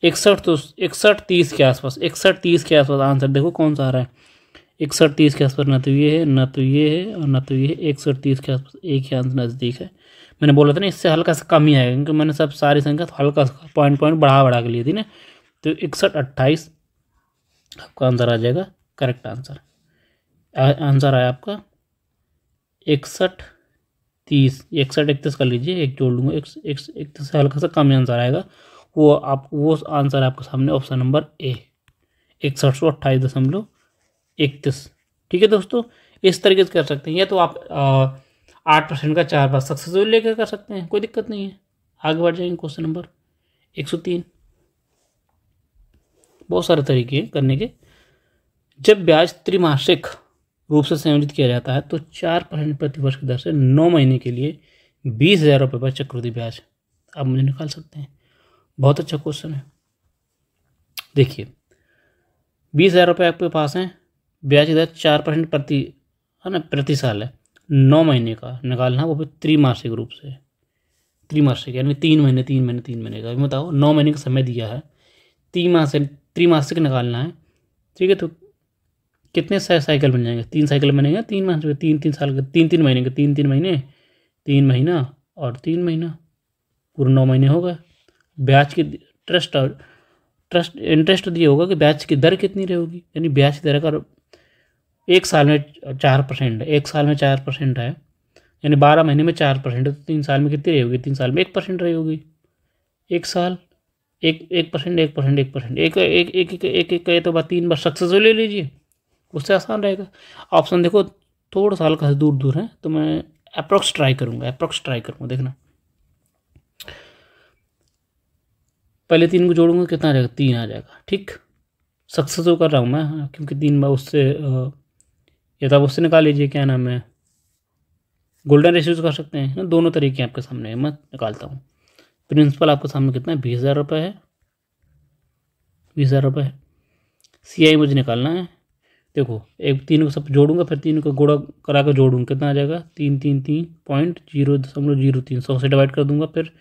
Speaker 1: 61, तो 61 30 के आसपास, 61 30 के आसपास आंसर देखो कौन सा आ रहा है। 61 30 के आसपास, ना तो ये है ना तो ये है और ना तो ये है। 61 30 के आसपास एक ही आंसर नज़दीक है। मैंने बोला था ना इससे हल्का सा कम ही आएगा, क्योंकि मैंने सब सारी संख्या तो हल्का सा पॉइंट बढ़ा के लिए थी ना। तो 61 28 आपका आंसर आ जाएगा, करेक्ट आंसर। आंसर आया आपका 61 30, 61 31 कर लीजिए, एक जोड़ लूँगा, 31 से हल्का सा कम ही आंसर आएगा। वो आंसर है आपके सामने, ऑप्शन नंबर ए, 6128.31, ठीक है दोस्तों। इस तरीके से कर सकते हैं। या तो आप 8% का 4 बार सक्सेसफुल लेकर कर सकते हैं, कोई दिक्कत नहीं है। आगे बढ़ जाएंगे, क्वेश्चन नंबर 103। बहुत सारे तरीके हैं करने के। जब ब्याज त्रैमासिक रूप से संयोजित किया जाता है तो 4% प्रतिवर्ष की दर से 9 महीने के लिए 20,000 रुपये पर चक्रवृद्धि ब्याज आप मुझे निकाल सकते हैं। बहुत अच्छा क्वेश्चन है। देखिए 20,000 रुपये आपके पास हैं, ब्याज की दर 4% प्रति साल है। 9 महीने का निकालना, वो भी त्रैमासिक रूप से, त्रैमासिक यानी 3 महीने का। बताओ 9 महीने का समय दिया है, त्रैमासिक निकालना है, ठीक है। तो कितने साइकिल बन जाएंगे? 3 साइकिल बनेंगे, 3 माह 3 साल के 3 महीने के 3 महीने, 3 महीना और 3 महीना, पूरे 9 महीने हो गए। ब्याज की इंटरेस्ट दिया होगा कि ब्याज की दर कितनी रहेगी, यानी ब्याज की दर अगर एक साल में 4% है, एक साल में 4% है, यानी 12 महीने में 4% है, तो 3 साल में कितनी रहेगी? 3 साल में 1% रहेगी। एक साल 1% एक तो बात 3 बार सक्सेसफुल ले लीजिए, उससे आसान रहेगा। ऑप्शन देखो थोड़ा सा हल्का दूर है, तो मैं अप्रोक्स ट्राई करूँगा, देखना। पहले 3 को जोड़ूंगा, कितना आ जाएगा? 3 आ जाएगा, ठीक। सक्सेसफुल कर रहा हूँ मैं, क्योंकि 3 बार उससे या तो आप उससे निकाल लीजिए, क्या नाम है, गोल्डन रेशियो कर सकते हैं ना। दोनों तरीके आपके सामने है, मैं निकालता हूँ। प्रिंसिपल आपके सामने कितना है, 20,000 है, 20,000 है। CI मुझे निकालना है। देखो एक 3 को सब जोड़ूंगा, फिर 3 को गुणा करा कर जोड़ूंगा, कितना आ जाएगा 333.003, 100 से डिवाइड कर दूंगा, फिर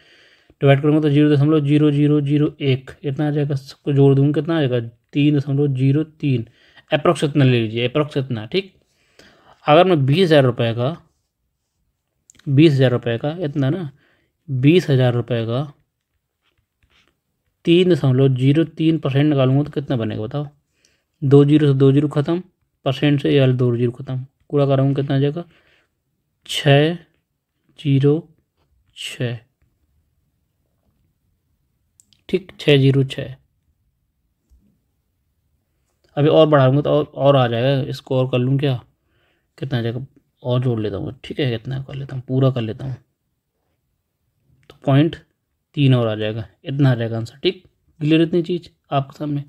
Speaker 1: डिवाइड करूँगा तो 0.0001 इतना आ जाएगा। सबको जोड़ दूँगा कितना आ जाएगा 3.03। अप्रॉक्स इतना ले लीजिए, अप्रॉक्स इतना, ठीक। अगर मैं 20,000 का इतना ना 20,000 का 3.03% निकालूंगा तो कितना बनेगा बताओ। 2 जीरो से 2 जीरो खत्म, परसेंट से या 2 जीरो खत्म, पूरा कराऊंगा कितना आ जाएगा 606, ठीक 606। अभी और बढ़ाऊंगा तो और आ जाएगा, इसको और कर लूँ क्या, कितना आ जाएगा और जोड़ लेता हूँ, ठीक है कितना कर लेता हूँ, पूरा कर लेता हूँ तो 0.3 और आ जाएगा, इतना आ जाएगा आंसर, ठीक। क्लियर इतनी चीज़ आपके सामने।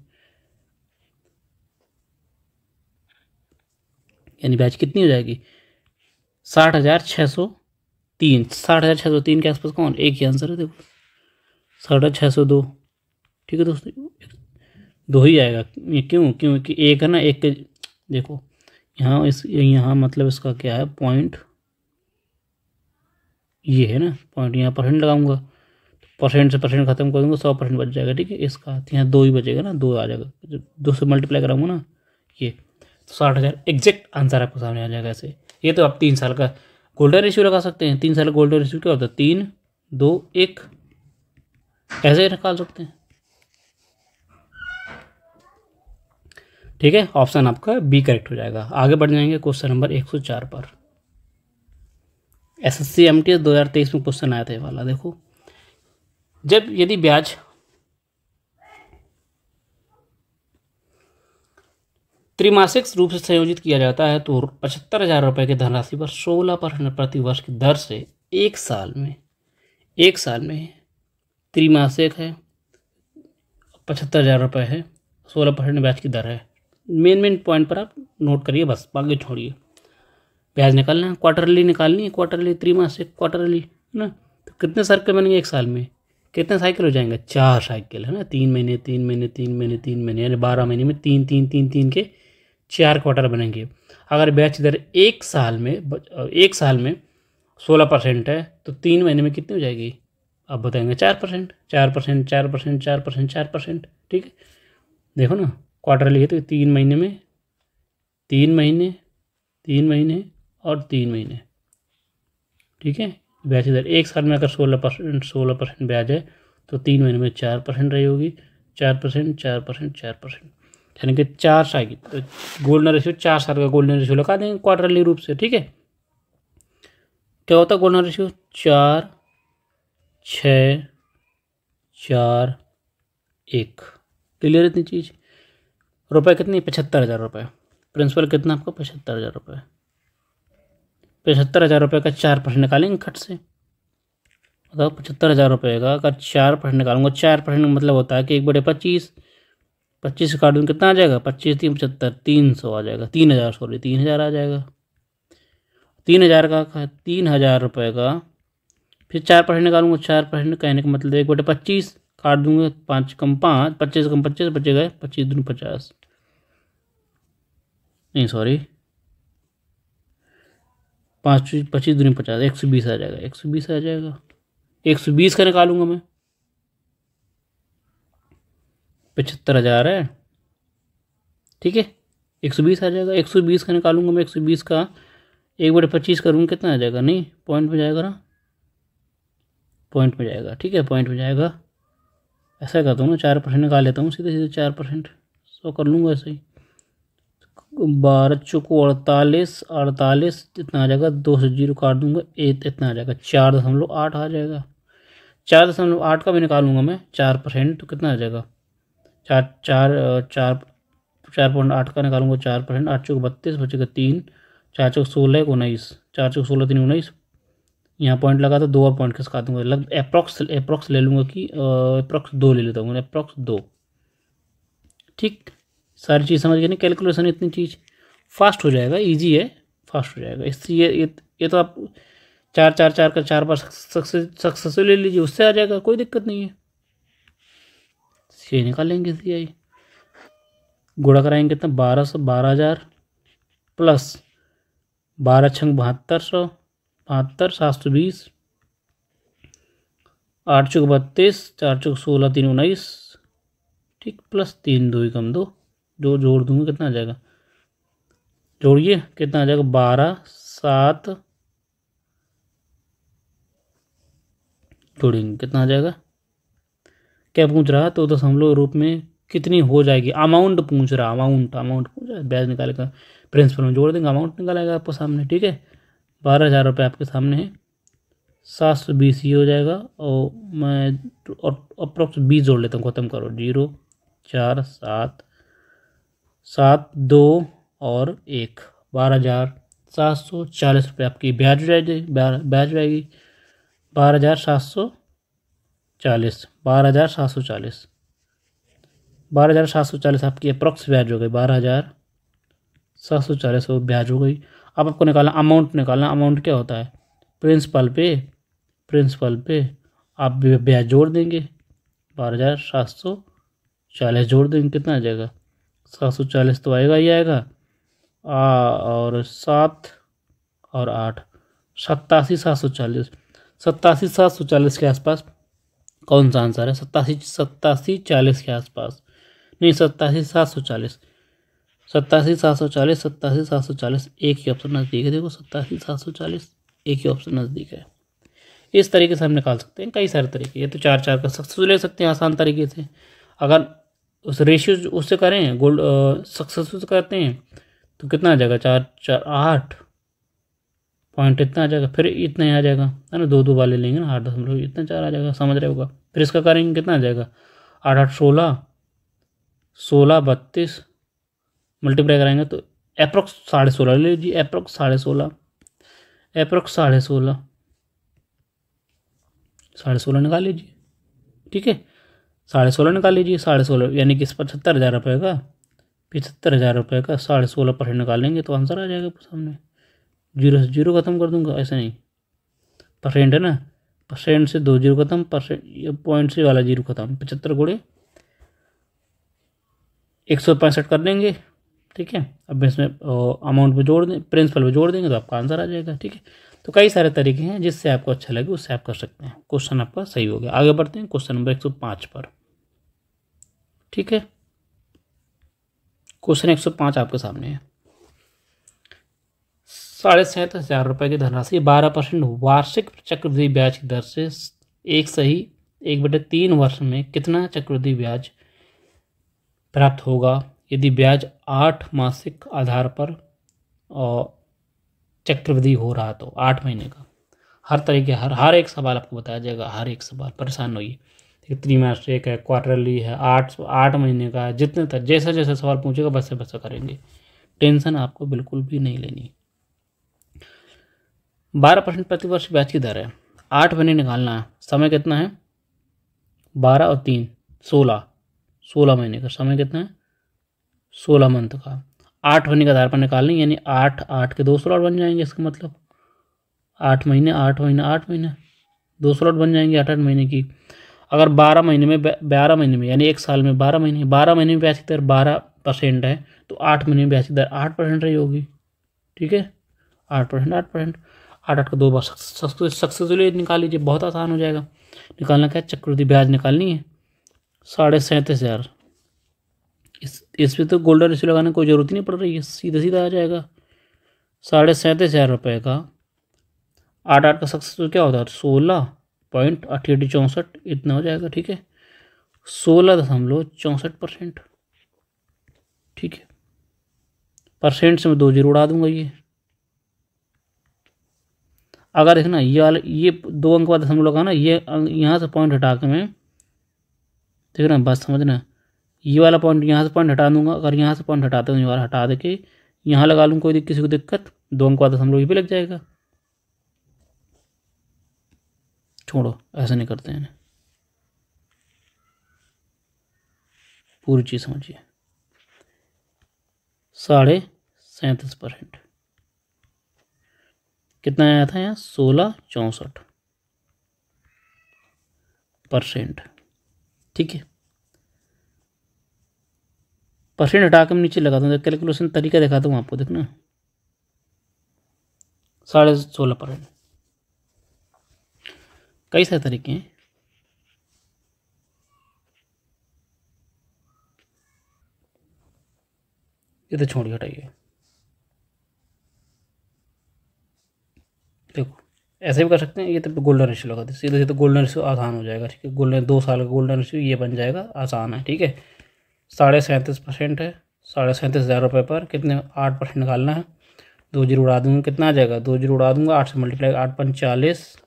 Speaker 1: यानी बैच कितनी हो जाएगी 60,603, 60,603 के आसपास कौन, एक ही आंसर है देखो 60,602, ठीक है दोस्तों, 2 ही आएगा। ये क्यों, क्योंकि एक है ना, एक के देखो यहाँ मतलब इसका क्या है पॉइंट, ये है ना पॉइंट, यहाँ परसेंट लगाऊंगा, परसेंट से परसेंट खत्म कर दूंगा, 100% बच जाएगा, ठीक है। इसका तो यहाँ 2 ही बचेगा ना, 2 आ जाएगा, जब 2 से मल्टीप्लाई कराऊंगा ना ये, तो 60,000 एग्जैक्ट आंसर आपको सामने आ जाएगा ऐसे। ये तो आप 3 साल का गोल्डन रेशियो लगा सकते हैं। 3 साल का गोल्डन रेशियो क्या होता है 3, 2, 1, ऐसे ही निकाल सकते हैं, ठीक है। ऑप्शन आपका बी करेक्ट हो जाएगा। आगे बढ़ जाएंगे क्वेश्चन नंबर 104 पर। SSC MTS 2023 में क्वेश्चन आया था ये वाला, देखो जब यदि ब्याज त्रैमासिक रूप से संयोजित किया जाता है तो 75,000 की धनराशि पर 16% प्रति वर्ष की दर से एक साल में त्रैमासिक है, 75,000 है, 16% ब्याज की दर है। मेन पॉइंट पर आप नोट करिए, बस बाकी छोड़िए। ब्याज निकालना है, क्वार्टरली निकालनी है, क्वार्टरली त्रैमासिक क्वार्टरली है ना, तो कितने सर्कल बनेंगे एक साल में, कितने साइकिल हो जाएंगे 4 साइकिल है ना, 3 महीने 3 महीने 3 महीने 3 महीने, यानी 12 महीने में 3 3 3 3 के 4 क्वार्टर बनेंगे। अगर ब्याज दर एक साल में 16% है तो 3 महीने में कितनी हो जाएगी, अब बताएंगे 4%, 4%, 4%, 4%, 4%, ठीक है। देखो ना क्वार्टरली है तो 3 महीने में 3 महीने 3 महीने और 3 महीने, ठीक है। ब्याज दर एक साल में अगर 16% ब्याज है तो 3 महीने में 4% रही होगी, 4%, 4%, 4%, यानी कि 4 साइकिल, तो गोल्डन रेशियो 4 साल का गोल्डन रेशियो लगा देंगे क्वार्टरली रूप से, ठीक है। क्या होता है गोल्डन रेशियो 4, 6, 4, 1। क्लियर इतनी चीज़। रुपये कितनी 75,000 प्रिंसिपल कितना आपको 75,000 75,000 का 4% निकालेंगे खट से, बताओ 75,000 का अगर 4% निकालूंगा, 4% मतलब होता है कि 1/25, 25 से काट दूँ कितना आ जाएगा 25 3 75, 300 आ जाएगा, 3,000 सॉरी 3,000 आ जाएगा। 3,000 का फिर 4% निकालूंगा, 4% कहने का मतलब 1/25 काट दूंगा, 5 कम 5, 25 कम 25 बचेगा 25 दूनी 50, नहीं सॉरी 5 25 दूनी 50, 120 आ जाएगा, 120 आ जाएगा। 120 का निकालूंगा मैं, 75,000 है, ठीक है। 120 आ जाएगा, 120 का निकालूंगा मैं, 120 का 1/25 करूँगा कितना आ जाएगा, नहीं पॉइंट में जाएगा ना, पॉइंट में जाएगा, ठीक है पॉइंट में जाएगा। ऐसा करता हूँ ना 4% निकाल लेता हूँ सीधे सीधे 4%, 100 कर लूँगा ऐसे ही। 12 चौको 48, 48 इतना आ जाएगा, 2 से 0 काट दूंगा, 8 इतना आ जाएगा, 4.8 आ जाएगा। 4.8 का भी निकालूंगा मैं 4% तो कितना आ जाएगा 4.8 का निकालूंगा 4%, 8 चौक 32 बचेगा 3, 4 चौक 16 19, 4 चौक 16 3 19, यहाँ पॉइंट लगा तो 2 और पॉइंट किस काटूंगा, लग अप्रॉक्स ले लूँगा कि अप्रॉक्स 2 ले लेता हूँ, अप्रॉक्स 2, ठीक। सारी चीज़ समझ गए नहीं, कैलकुलेशन इतनी चीज़ फास्ट हो जाएगा, इजी है, फास्ट हो जाएगा। इसलिए ये तो आप चार चार चार का 4 बार सक्सेसफुल ले लीजिए, उससे आ जाएगा, कोई दिक्कत नहीं है। ये निकालेंगे CI, गुणा कराएंगे कितना, 1200, 12,000 प्लस 12 छंग 7200, 72, 720, 8 चौक 32, 4 चौक 16, 3 19, ठीक, प्लस 3 2 कम 2, जो जोड़ दूंगा कितना आ जाएगा, जोड़िए कितना आ जाएगा, 12 7, जोड़ेंगे कितना आ जाएगा, क्या पूछ रहा है, तो दशमलव रूप में कितनी हो जाएगी, अमाउंट पूछ रहा, अमाउंट पूछ रहा है, ब्याज निकालेगा, प्रिंसिपल में जोड़ देंगे, अमाउंट निकालेगा आपको सामने, ठीक है। 12,000 रुपये आपके सामने है, 720 ही हो जाएगा, और मैं अप्रोक्स 20 जोड़ लेता हूँ, ख़त्म करो, 0 4 7 7 2 और 1, 12,740 रुपये आपकी ब्याज जाएगी, 12,740, 12,740, 12,740 आपकी अप्रोक्स ब्याज हो गई, 12,740 ब्याज हो गई। अब आपको निकालना अमाउंट, अमाउंट क्या होता है, प्रिंसिपल पे आप ब्याज जोड़ देंगे, 12,740 जोड़ देंगे, कितना आ जाएगा, 740 तो आएगा ही आएगा, और 7 और 8, 87,740, 87,740 के आसपास कौन सा आंसर है, 87,40 के आसपास, नहीं 87,740, 87,740, 87,740, एक ही ऑप्शन नज़दीक है, देखो 87,740 एक ही ऑप्शन नज़दीक है। इस तरीके से हम निकाल सकते हैं, कई सारे तरीके, ये तो 4 4 का सक्सेसफुल ले सकते हैं आसान तरीके से। अगर उस रेशियो उससे करें, गोल्ड सक्सेसफुल करते हैं, तो कितना आ जाएगा, 4 4 8 पॉइंट इतना आ जाएगा, फिर इतना ही आ जाएगा, है ना, 2 2 वाले लेंगे ना, 8 इतना 4 आ जाएगा, समझ रहे होगा। फिर इसका करेंगे कितना आ जाएगा, 8 8 16, 16 32, मल्टीप्लाई कराएंगे तो अप्रोक्स 16.5 ले लीजिए, अप्रोक्स 16.5, अप्रोक्स 16.5, 16.5 निकाल लीजिए, ठीक है, 16.5 निकाल लीजिए, 16.5 यानी कि 75,000 रुपये का, 75,000 रुपये का 16.5% निकालेंगे तो आंसर आ जाएगा सामने। 0 से 0 खत्म कर दूंगा, ऐसे नहीं, परसेंट है ना, परसेंट से 2 0 खत्म, परसेंट ये पॉइंट से वाला 0 खत्म, 75 गुणे 165 कर देंगे, ठीक है। अब इसमें अमाउंट पे जोड़ दें, प्रिंसिपल पे जोड़ देंगे तो आपका आंसर आ जाएगा, ठीक है। तो कई सारे तरीके हैं, जिससे आपको अच्छा लगे उससे आप कर सकते हैं। क्वेश्चन आपका सही हो गया। आगे बढ़ते हैं क्वेश्चन नंबर 105 पर, ठीक है। क्वेश्चन 105 आपके सामने है। 37,500 रुपये की धनराशि 12% वार्षिक चक्रवृद्धि ब्याज की दर से एक सही 1/3 वर्ष में कितना चक्रवृद्धि ब्याज प्राप्त होगा यदि ब्याज 8 मासिक आधार पर चक्रवृद्धि हो रहा, तो 8 महीने का। हर तरीके हर एक सवाल आपको बताया जाएगा, हर एक सवाल, परेशान होइए। त्रैमासिक है, क्वार्टरली है, 8 महीने का है, जितने तक जैसा जैसा सवाल पूछेगा वैसे वैसा करेंगे, टेंशन आपको बिल्कुल भी नहीं लेनी। 12% प्रतिवर्ष ब्याज की दर है, 8 महीने निकालना है, समय कितना है, 12 और 3 16 महीने का समय कितना है, 16 मंथ का। 8 महीने के आधार पर निकालनी, यानी 8 8 के 2 स्लॉट बन जाएंगे, इसका मतलब 8 महीने 8 महीने 8 महीने 2 स्लॉट बन जाएंगे 8 8 महीने की। अगर 12 महीने में 12 महीने में यानी एक साल में 12 महीने में ब्याज की दर 12% है, तो 8 महीने में ब्याज की दर 8% रही होगी, ठीक है। 8% 8% 8 8 का 2 बार सक्सेसफुली निकाल लीजिए, बहुत आसान हो जाएगा। निकालना क्या है, चक्रवृद्धि ब्याज निकालनी है 37,500। इस पर तो गोल्डन रेशियो लगाने की कोई ज़रूरत ही नहीं पड़ रही है, सीधा सीधा आ जाएगा। 37,500 रुपये का 8 8 का सक्सेसफुल क्या होता है, 16.8864 इतना हो जाएगा, ठीक है। 16.64%, ठीक है। परसेंट से मैं 2 0 उड़ा दूंगा। ये अगर देखना ये वाला, ये 2 अंक का दशमलव लगाना, ये यहाँ से पॉइंट हटा के मैं, देखना बात समझना, ये वाला पॉइंट यहाँ से पॉइंट हटा दूंगा। अगर यहाँ से पॉइंट हटाते हूँ, ये वाला हटा दे के यहाँ लगा लूँ, कोई किसी को दिक्कत, 2 अंक का दशमलव ये भी लग जाएगा। छोड़ो, ऐसा नहीं करते हैं, पूरी चीज़ समझिए। 37.5% कितना आया था यहाँ 16.64%। ठीक है, परसेंट हटा के नीचे लगा दूँ, कैलकुलेशन तरीका दिखाता हूँ आपको, देखना 16.5%। कई सारे तरीके हैं। ये तो छोड़िए, हटाइए। देखो ऐसे भी कर सकते हैं, ये तो गोल्डन रेशियो लगा दे सीधे सीधे, गोल्डन रेशियो आसान हो जाएगा। ठीक है, गोल्डन 2 साल का गोल्डन रेशियो ये बन जाएगा, आसान है। ठीक है, 37.5% है, 37,500 रुपये पर कितने 8% निकालना है। 2 जीरो उड़ा दूंगा, कितना आ जाएगा, 2 जीरो उड़ा दूंगा, 8 से मल्टीप्लाई, 8×5 = 40।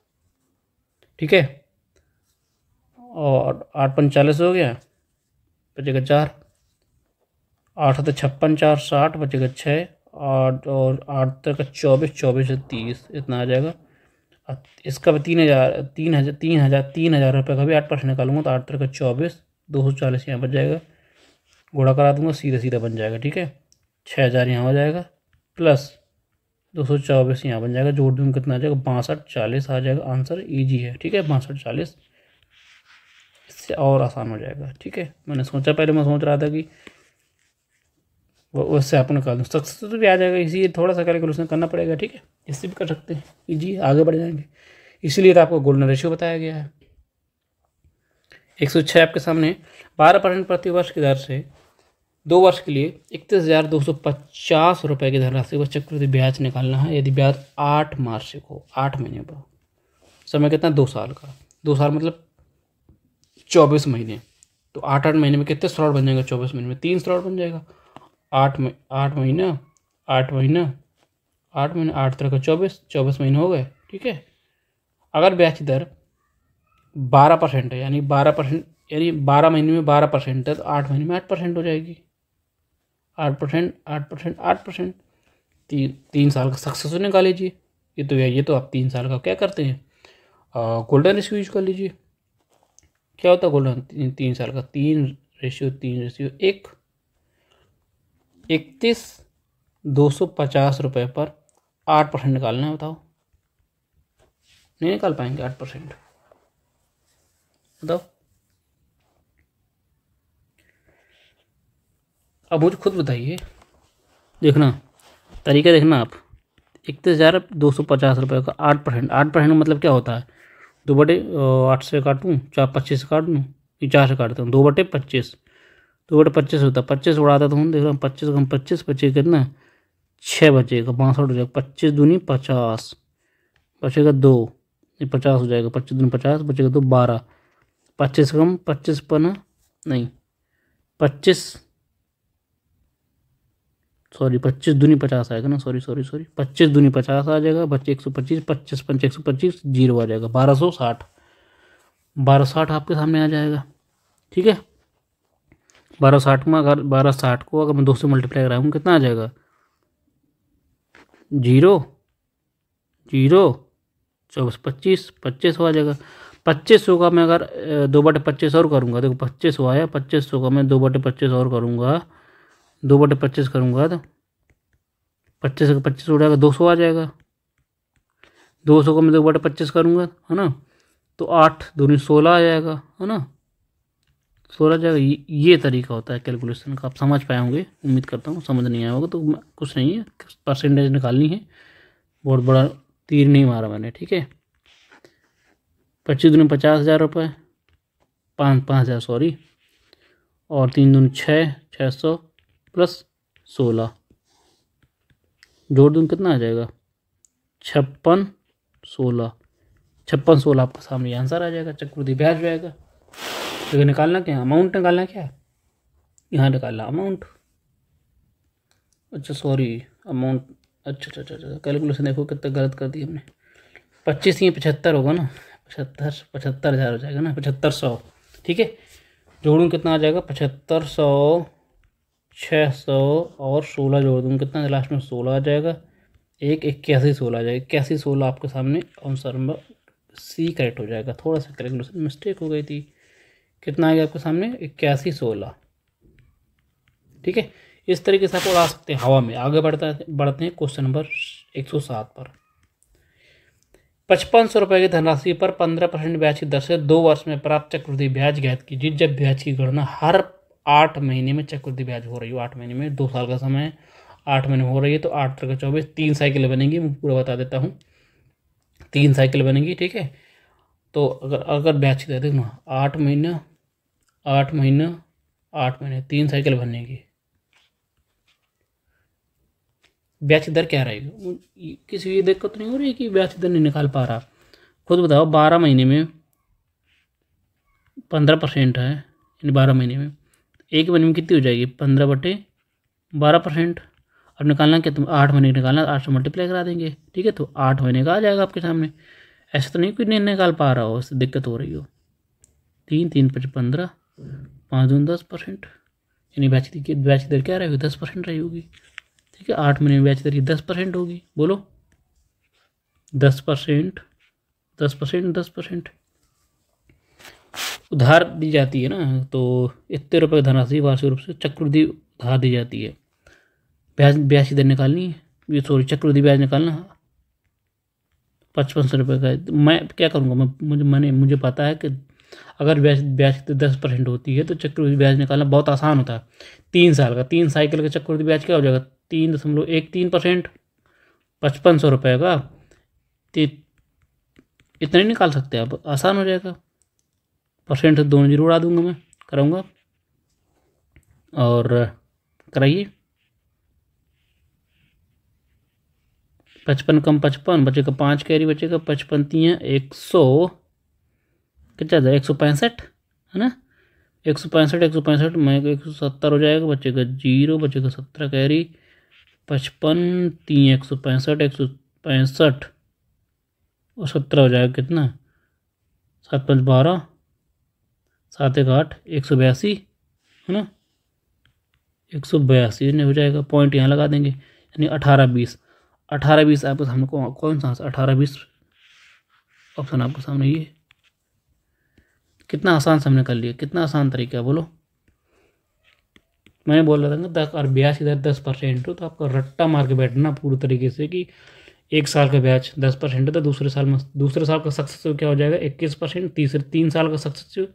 Speaker 1: ठीक है, और 8×5 = 40 हो गया, बचेगा 4, 8 × 56 = 60, बचेगा 6, 8 और 8 तक 24, 24 से 30, इतना आ जाएगा। इसका भी 3,000 रुपये का भी 8% निकालूंगा तो 8 तक 24, 240 यहाँ बच जाएगा, गुणा करा दूंगा, सीधा सीधा बन जाएगा। ठीक है, 6,000 यहाँ हो जाएगा, प्लस 224 यहाँ बन जाएगा, जोड़ दूंगा कितना आ जाएगा, 6240 आ जाएगा। आंसर ईजी है। ठीक है, 6240, इससे और आसान हो जाएगा। ठीक है, मैंने सोचा, पहले मैं सोच रहा था कि उससे आप निकाल दूँ, सक्सेस तो भी आ जाएगा, इसी थोड़ा सा कैलकुलेशन करना पड़ेगा। ठीक है, इससे भी कर सकते हैं, ईजी, आगे बढ़ जाएंगे। इसीलिए तो आपको गोल्डन रेशियो बताया गया है। 106 आपके सामने, 12% प्रति वर्ष की दर से 2 वर्ष के लिए 31,250 रुपये की धनराशि पर चक्रवृद्धि ब्याज निकालना है। यदि ब्याज 8 मासिक हो, 8 महीने पर, समय कितना, 2 साल का, 2 साल मतलब 24 महीने, तो 8 महीने में कितने स्लॉट बन जाएगा, 24 महीने में 3 स्लॉट बन जाएगा। 8 महीना 8 महीना 8 तरह का 24 महीने हो गए। ठीक है, अगर ब्याज की दर 12% है, यानी 12%, यानी 12 महीने में 12% है, तो 8 महीने में 8% हो जाएगी। 8%, 8%, 8%, 3 साल का सक्सेस निकाल लीजिए। ये तो आप 3 साल का क्या करते हैं, गोल्डन रेशियो यूज कर लीजिए। क्या होता है गोल्डन, 3 साल का, 3:3:1, 31,250 रुपये पर 8% निकालना है। बताओ, नहीं निकाल पाएंगे 8%, बताओ। अब मुझे खुद बताइए, देखना तरीका, देखना आप। 31,250 रुपये का 8%, 8% मतलब क्या होता है, 2/8 से काटूँ, 25 से काट दूँ, 4 से काटता हूँ, 2/25, 2/25 होता है, 25 उड़ाता तो हूँ, देख रहा हूँ 25 कम 25 बचेगा कितना, 6 बचेगा, 62 हो जाएगा, 25 दूनी 50, बचेगा 2, ये 50 हो जाएगा, 25 दूनी 50, बचेगा 2, 12, 25 कम 25 पना नहीं, 25 दूनी 50 आएगा ना, सॉरी 25 दूनी 50 आ जाएगा, बच्चे 125, 25 पंच 125, 0 आ जाएगा, 1260, 1260 आपके सामने आ जाएगा। ठीक है, 1260 में, अगर 1260 को अगर मैं 2 से मल्टीप्लाई कराऊँ कितना आ जाएगा, 0, 24, 25 हो आ जाएगा। 2500 का मैं अगर 2/25 और करूँगा, देखो 2500 आया, 2500 का मैं 2/25 और करूँगा, 2/25 करूँगा तो 25 का 25 उड़ाएगा, 200 आ जाएगा। 200 का मैं 2/25 करूँगा, है ना, तो 8 दूनी 16 आ जाएगा, है ना, 16 आ जाएगा। ये तरीका होता है कैलकुलेशन का, आप समझ पाए होंगे, उम्मीद करता हूँ। समझ नहीं आया होगा तो कुछ नहीं है, परसेंटेज निकालनी है, बहुत बड़ा तीर नहीं मारा मैंने। ठीक है, 25 दूनी 50,000 रुपये, 5,000 सॉरी, और 3 दूनी 6, 600 प्लस 16, जोड़ दूँ कितना आ जाएगा, 56, 16, 56, 16 आपके सामने आंसर आ जाएगा, चक्रवृद्धि ब्याज जाएगा। तो निकालना क्या, अमाउंट निकालना क्या, यहाँ निकालना अमाउंट, अच्छा सॉरी अमाउंट, अच्छा, कैलकुलेशन देखो कितना गलत कर दी हमने, 25 ये 75 होगा ना, 75,000 हो जाएगा ना, 7500। ठीक है, जोड़ूँ कितना आ जाएगा, 7500, 600 और 16 जोड़ दूँ कितना, लास्ट में 16 आ जाएगा, 81,16 आ जाएगा, 81,16 आपके सामने आंसर नंबर सी करेक्ट हो जाएगा। थोड़ा सा कैलकुलेशन मिस्टेक हो गई थी, कितना आ गया आपके सामने, 81,16। ठीक है, इस तरीके से आप उड़ा सकते हैं हवा में। आगे बढ़ते हैं क्वेश्चन नंबर 107 पर। ₹5500 की धनराशि पर 15% ब्याज की दर से 2 वर्ष में प्राप्त चक्रवृद्धि ब्याज ज्ञात कीजिए। जब ब्याज की गणना हर 8 महीने में चक्रवृद्धि ब्याज हो रही हो, 8 महीने में, 2 साल का समय है, 8 महीने में हो रही है, तो 8 × 24, 3 साइकिल बनेंगी। मैं पूरा बता देता हूँ, 3 साइकिल बनेंगी, ठीक है। तो अगर ब्याज की दर देखो, 8 महीना 8 महीना 8 महीने, 3 साइकिल बनेगी। ब्याज की दर क्या रहेगी? किसी भी दिक्कत नहीं हो रही कि ब्याज की दर नहीं निकाल पा रहा? खुद बताओ, 12 महीने में 15% है, यानी 12 महीने में एक महीने में कितनी हो जाएगी? 15/12%। अब निकालना क्या, तुम 8 महीने निकालना, 8 से मल्टीप्लाई करा देंगे, ठीक है। तो 8 महीने का आ जाएगा आपके सामने। ऐसा तो नहीं कोई नहीं निकाल पा रहा हो, इससे दिक्कत हो रही हो। 3 3 5 15, 5 दूनी 10%, यानी ब्याज की दर क्या रहेगी? 10% रही होगी, ठीक है। 8 महीने में ब्याज दर 10% होगी। बोलो, 10%, 10%, 10%। उधार दी जाती है ना, तो इतने रुपये धनराशि वार्षिक रूप से चक्रवृद्धि उधार दी जाती है। ब्याज की दर निकालनी है, ये सॉरी चक्रवृद्धि ब्याज निकालना, 5500 का। मैं क्या करूँगा, मुझे पता है कि अगर ब्याज की 10% होती है तो चक्रवृद्धि ब्याज निकालना बहुत आसान होता है। 3 साल का, 3 साइकिल का चक्रवृद्धि ब्याज क्या हो जाएगा? 3.13%, 5500 का। इतना ही निकाल सकते हैं आप, आसान हो जाएगा। परसेंट से दोनों जीरो उड़ा दूंगा, मैं कराऊंगा, और कराइए। 55 कम 55 बचेगा, 5 कैरी बचेगा, 55 तियाँ 100, कितना था? 165 है ना, 165 में 170 हो जाएगा, बचेगा 0, बचेगा 17 कैरी, 55 3 165, 165 और 17 हो जाएगा कितना? 7 5 12, 7 1 8, 182 है ना, 182 नहीं हो जाएगा। पॉइंट यहाँ लगा देंगे, यानी 18 20, 18 20 आपके सामने कौन सा 18 20 ऑप्शन आपके सामने ये। कितना आसान से हमने कर लिया, कितना आसान तरीका है, बोलो। मैं बोल रहा था ना, अगर ब्याज की दर 10% हो तो आपका रट्टा मार के बैठना पूरी तरीके से कि 1 साल का ब्याज 10% है, तो दूसरे साल का सक्सेसिव क्या हो जाएगा? 21%। 3 साल का सक्सेसिव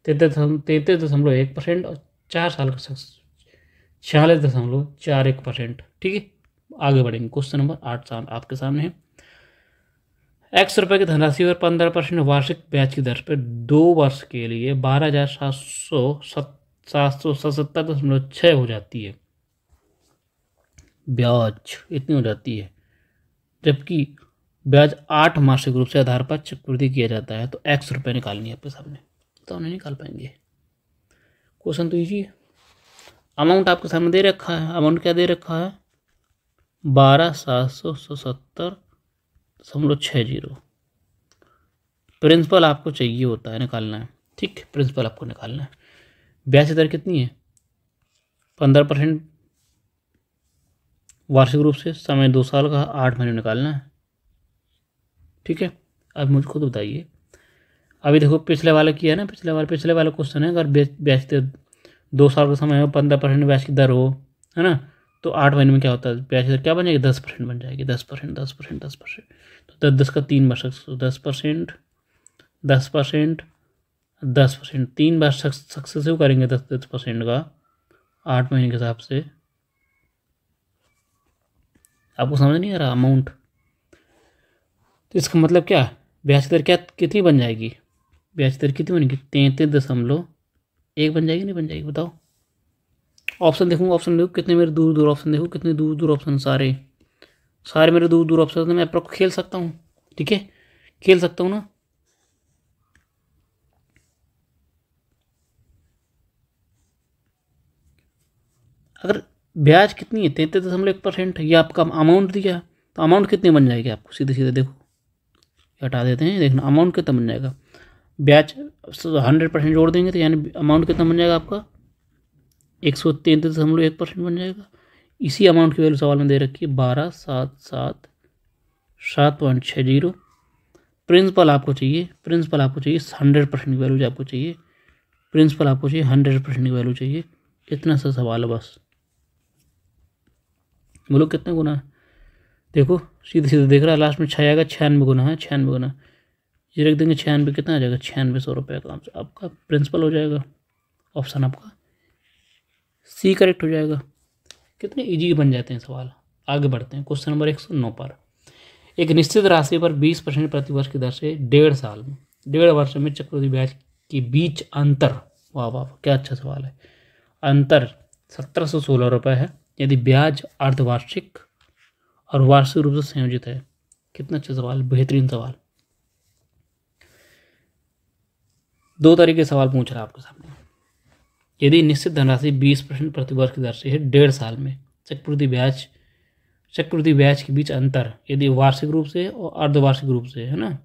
Speaker 1: 33.1%, और 4 साल का सक्सेसिव 46.41%, ठीक है। आगे बढ़ेंगे, क्वेश्चन नंबर 8 आपके सामने है। ₹X की धनराशि और 15% वार्षिक ब्याज की दर पर 2 वर्ष के लिए 12,777.6 हो जाती है ब्याज, इतनी हो जाती है। जबकि ब्याज 8 मासिक रूप से आधार पर चक्रवृद्धि किया जाता है, तो ₹X निकालनी है आपके सामने, तो नहीं निकाल पाएंगे। क्वेश्चन तो इजी है। अमाउंट आपके सामने दे रखा है, अमाउंट क्या दे रखा है? 12,777.60। प्रिंसिपल आपको चाहिए होता है, निकालना है, ठीक। प्रिंसिपल आपको निकालना है। ब्याज दर कितनी है? 15% वार्षिक रूप से, समय 2 साल का, 8 महीने निकालना है, ठीक है। अब मुझे खुद बताइए, अभी देखो पिछले वाला किया है ना, पिछले वाला क्वेश्चन है, अगर ब्याज दर 2 साल का समय हो, 15% ब्याज की दर हो, है ना, तो 8 महीने में क्या होता है? ब्याज दर क्या बन जाएगी? 10% बन जाएगी, 10%, 10%, 10%। तो 10 का 3 बार 10%, 10%, 10%, 3 बार सक्सेसिव करेंगे 10% का 8 महीने के हिसाब से। आपको समझ नहीं आ रहा अमाउंट? तो इसका मतलब क्या, ब्याज दर क्या कितनी बन जाएगी? ब्याज दर कितनी बनेगी? 33.1 बन जाएगी, नहीं बन जाएगी? बताओ। ऑप्शन देखो कितने मेरे दूर दूर ऑप्शन, देखो कितने दूर दूर ऑप्शन, सारे मेरे दूर दूर ऑप्शन, मैं अप्रोक्स खेल सकता हूँ, ठीक है, खेल सकता हूँ ना। अगर ब्याज कितनी है? 33.1%, ये आपका अमाउंट दिया, तो अमाउंट कितनी बन जाएगी आपको? सीधे सीधे देखो, हटा देते हैं, देखना अमाउंट कितना बन जाएगा। ब्याज 100% जोड़ देंगे, तो यानी अमाउंट कितना बन जाएगा आपका? 133.1% बन जाएगा। इसी अमाउंट की वैल्यू सवाल में दे रखी है 12,777.60। प्रिंसिपल आपको चाहिए 100% की वैल्यू आपको चाहिए, प्रिंसिपल आपको चाहिए 100% की वैल्यू चाहिए। इतना सा सवाल है बस। बोलो कितने गुना है? देखो सीधे सीधे देख रहा है, लास्ट में 6 आएगा, 96 गुना है, 96 गुना, ये रख देंगे 96, कितना आ जाएगा 9600 रुपये आराम से आपका प्रिंसिपल हो जाएगा। ऑप्शन आपका सी करेक्ट हो जाएगा। कितने इजी बन जाते हैं सवाल। आगे बढ़ते हैं क्वेश्चन नंबर 109 पर। एक निश्चित राशि पर 20% प्रतिवर्ष की दर से 1.5 वर्ष में चक्रवृद्धि ब्याज के बीच अंतर, वाह वाह क्या अच्छा सवाल है, अंतर 1716 रुपये है यदि ब्याज अर्धवार्षिक और वार्षिक रूप से संयोजित है। कितना अच्छा सवाल, बेहतरीन सवाल। 2 तरीके सवाल पूछ रहा है आपके सामने। यदि निश्चित धनराशि 20% प्रतिवर्ष की दर से है 1.5 साल में चक्रवृद्धि ब्याज के बीच अंतर यदि वार्षिक रूप से और अर्धवार्षिक रूप से है ना,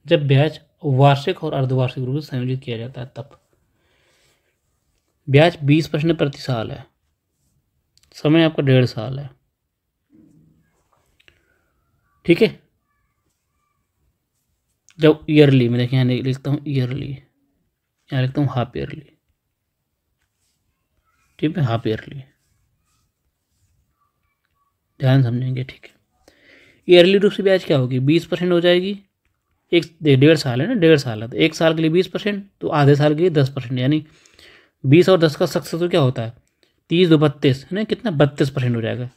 Speaker 1: जब ब्याज वार्षिक और अर्धवार्षिक रूप से संयोजित किया जाता है तब। ब्याज 20% प्रति साल है, समय आपका 1.5 साल है, ठीक है। जब ईयरली में देखिए, यहाँ लिखता हूँ ईयरली, यहाँ लिखता हूँ हाफ ईयरली, ठीक है, हाफ ईयरली, ध्यान समझेंगे, ठीक है। ईयरली रूप से ब्याज क्या होगी, 20% हो जाएगी। 1.5 साल है ना, 1.5 साल है तो 1 साल के लिए 20%, तो आधे साल के लिए 10%, यानी 20 और 10 का सक्सेस क्या होता है, 30 2 32 है ना, कितना 32% हो जाएगा।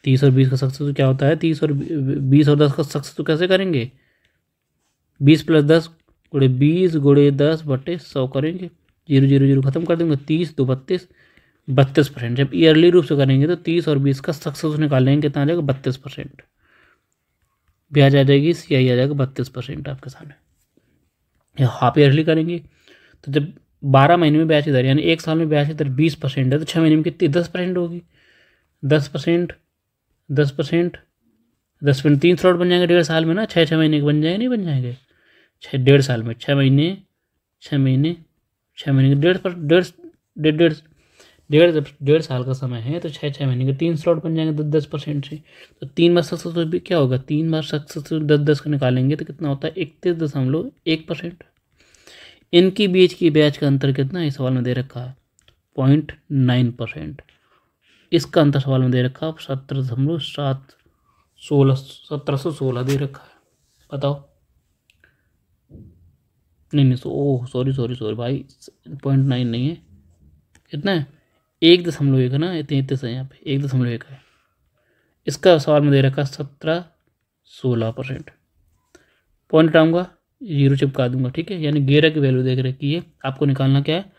Speaker 1: 30 और 20 का सक्सेस क्या होता है, 30 और 20 और 10 का सक्सेस कैसे करेंगे, 20 + 10 गुणे 20 गुणे 10/100 करेंगे, 0 0 0 खत्म कर देंगे, 30 2 32 32%। जब ईयरली रूप से करेंगे तो 30 और 20 का सक्सेस निकालेंगे, कितना आ जाएगा 32%, ब्याज आ जाएगी, CI आ जाएगा 32% आपके सामने। हाफ ईयरली करेंगे तो जब 12 महीने में ब्याज की दर यानी 1 साल में ब्याज की दर 20% है तो 6 महीने में कितनी 10% होगी, 10% 10% 10% 3 स्लॉट बन जाएंगे 1.5 साल में ना, 6 महीने के बन जाएंगे, नहीं बन जाएंगे, 1.5 साल में 6 महीने 6 महीने 6 महीने डेढ़ साल का समय है तो 6 महीने के 3 स्लॉट बन जाएंगे 10% से। तो 3 बार सक्सेस भी क्या होगा, 3 बार सक्सेस 10 का निकालेंगे तो कितना होता है 31.1%। इनकी बीच की ब्याज का अंतर कितना है, इस सवाल में दे रखा है 0.9%। इसका अंतर सवाल में दे रखा है 1716 दे रखा है, बताओ। नहीं ओह सॉरी भाई, 0.9 नहीं है, कितना है 1.1 है ना, 33 है यहाँ पे 1.1 है। इसका सवाल में दे रखा है 17-16%। पॉइंट हटाऊंगा, 0 चिपका दूंगा, ठीक है। यानी 11 की वैल्यू देख रखी है, आपको निकालना क्या है,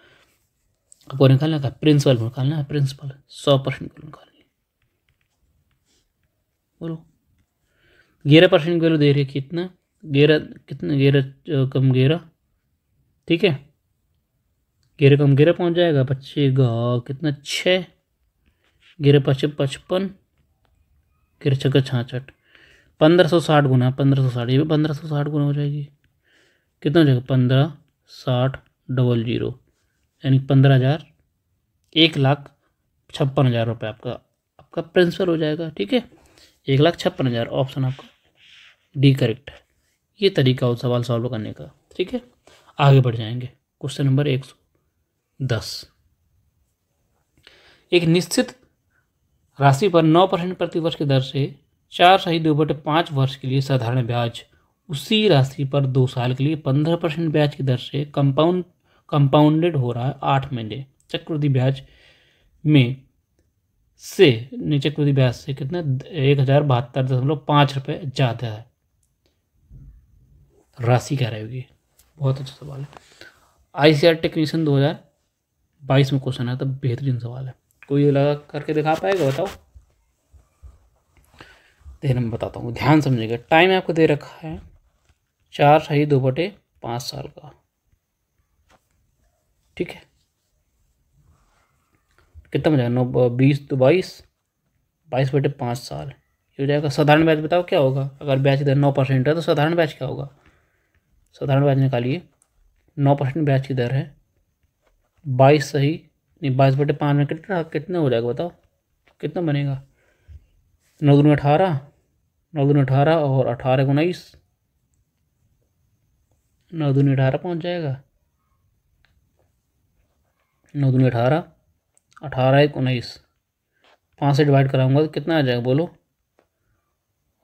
Speaker 1: आपको निकालना क्या, प्रिंसिपल निकालना है, प्रिंसिपल 100% को निकालनी है। बोलो 11% की वैल्यू दे रही है, कितना 11 कितना 11 कम 11, ठीक है, 11 कम 11 पहुँच जाएगा, बचेगा कितना 6, 11 5 55, 11 6 66, 1560 गुना 1560, ये भी 1560 गुना हो जाएगी, कितना हो जाएगा 1560 यानी 15,000, 1,56,000 रुपये आपका प्रिंसिपल हो जाएगा, ठीक है। 1,56,000 ऑप्शन आपका डी करेक्ट है। ये तरीका हो सवाल सॉल्व करने का, ठीक है। आगे बढ़ जाएंगे क्वेश्चन नंबर 110। एक निश्चित राशि पर 9% प्रतिवर्ष की दर से 4/2/5 वर्ष के लिए साधारण ब्याज उसी राशि पर 2 साल के लिए 15% ब्याज की दर से कंपाउंडेड हो रहा है 8 महीने। चक्रवृद्धि ब्याज में से चक्रवृद्धि ब्याज से कितना 1072.5 रुपये ज़्यादा है, राशि क्या रहेगी। बहुत अच्छा सवाल है, ICAR टेक्नीशियन 2022 में क्वेश्चन आया था, बेहतरीन सवाल है। कोई लगा करके दिखा पाएगा, बताओ। देखना मैं बताता हूँ, ध्यान समझिएगा। टाइम आपको दे रखा है 4/2/5 साल का, ठीक है। कितना हो जाएगा 9 20 तो 22/5 साल, ये हो जाएगा। साधारण ब्याज बताओ क्या होगा, अगर ब्याज की दर 9% है तो साधारण ब्याज क्या होगा, साधारण ब्याज निकालिए। 9% ब्याज की दर है, 22/5 में कितना हो जाएगा बताओ, कितना बनेगा, 9 दूनी 18, 9 दूनी 18 और 18 19, 9 दूनी 18 पहुँच जाएगा, 9 दूनी 18, 18 1 19, 5 से डिवाइड कराऊंगा तो कितना आ जाएगा बोलो,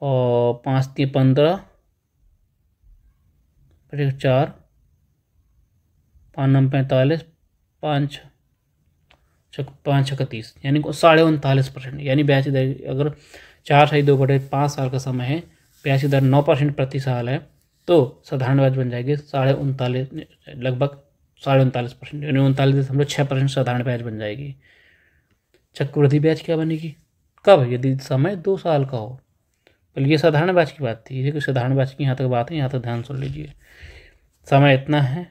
Speaker 1: और 5 3 15, 4 5 9 45, 5 5 6 30, यानी 39.39%। यानी ब्याज दर अगर 4/2/5 साल का समय है, ब्याज दर 9% प्रति साल है, तो साधारण ब्याज बन जाएगी 39.5, लगभग 39.5%, यानी 39.6% साधारण ब्याज बन जाएगी। चक्रवृद्धि ब्याज क्या बनेगी कब? यदि समय 2 साल का हो। पर ये साधारण ब्याज की बात थी, ये साधारण ब्याज की यहाँ तक बात है, यहाँ तक ध्यान सुन लीजिए। समय इतना है,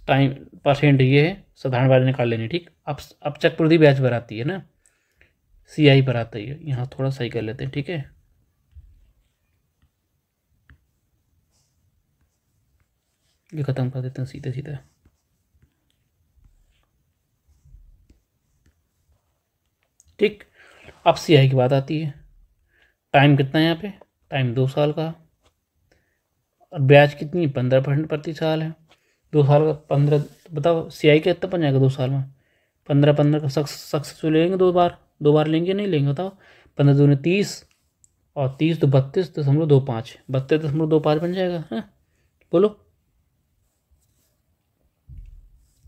Speaker 1: टाइम परसेंट ये है, साधारण ब्याज निकाल लेनी। ठीक, अब चक्रवृद्धि ब्याज पर आती है ना, CI पर आता है। यहाँ थोड़ा सही कर लेते हैं, ठीक है। ये खत्म कर देते हैं सीधे सीधे। ठीक, अब CI की बात आती है। टाइम कितना है यहाँ पे? टाइम 2 साल का, और ब्याज कितनी? 15% प्रति साल है। 2 साल का 15, बताओ CI कितना बन जाएगा 2 साल में? 15 का सक्सेसफुल लेंगे, 2 बार लेंगे, नहीं लेंगे? बताओ। 15 दूनी 30, और 30 तो 32.25, 32.25 बन जाएगा, है? बोलो।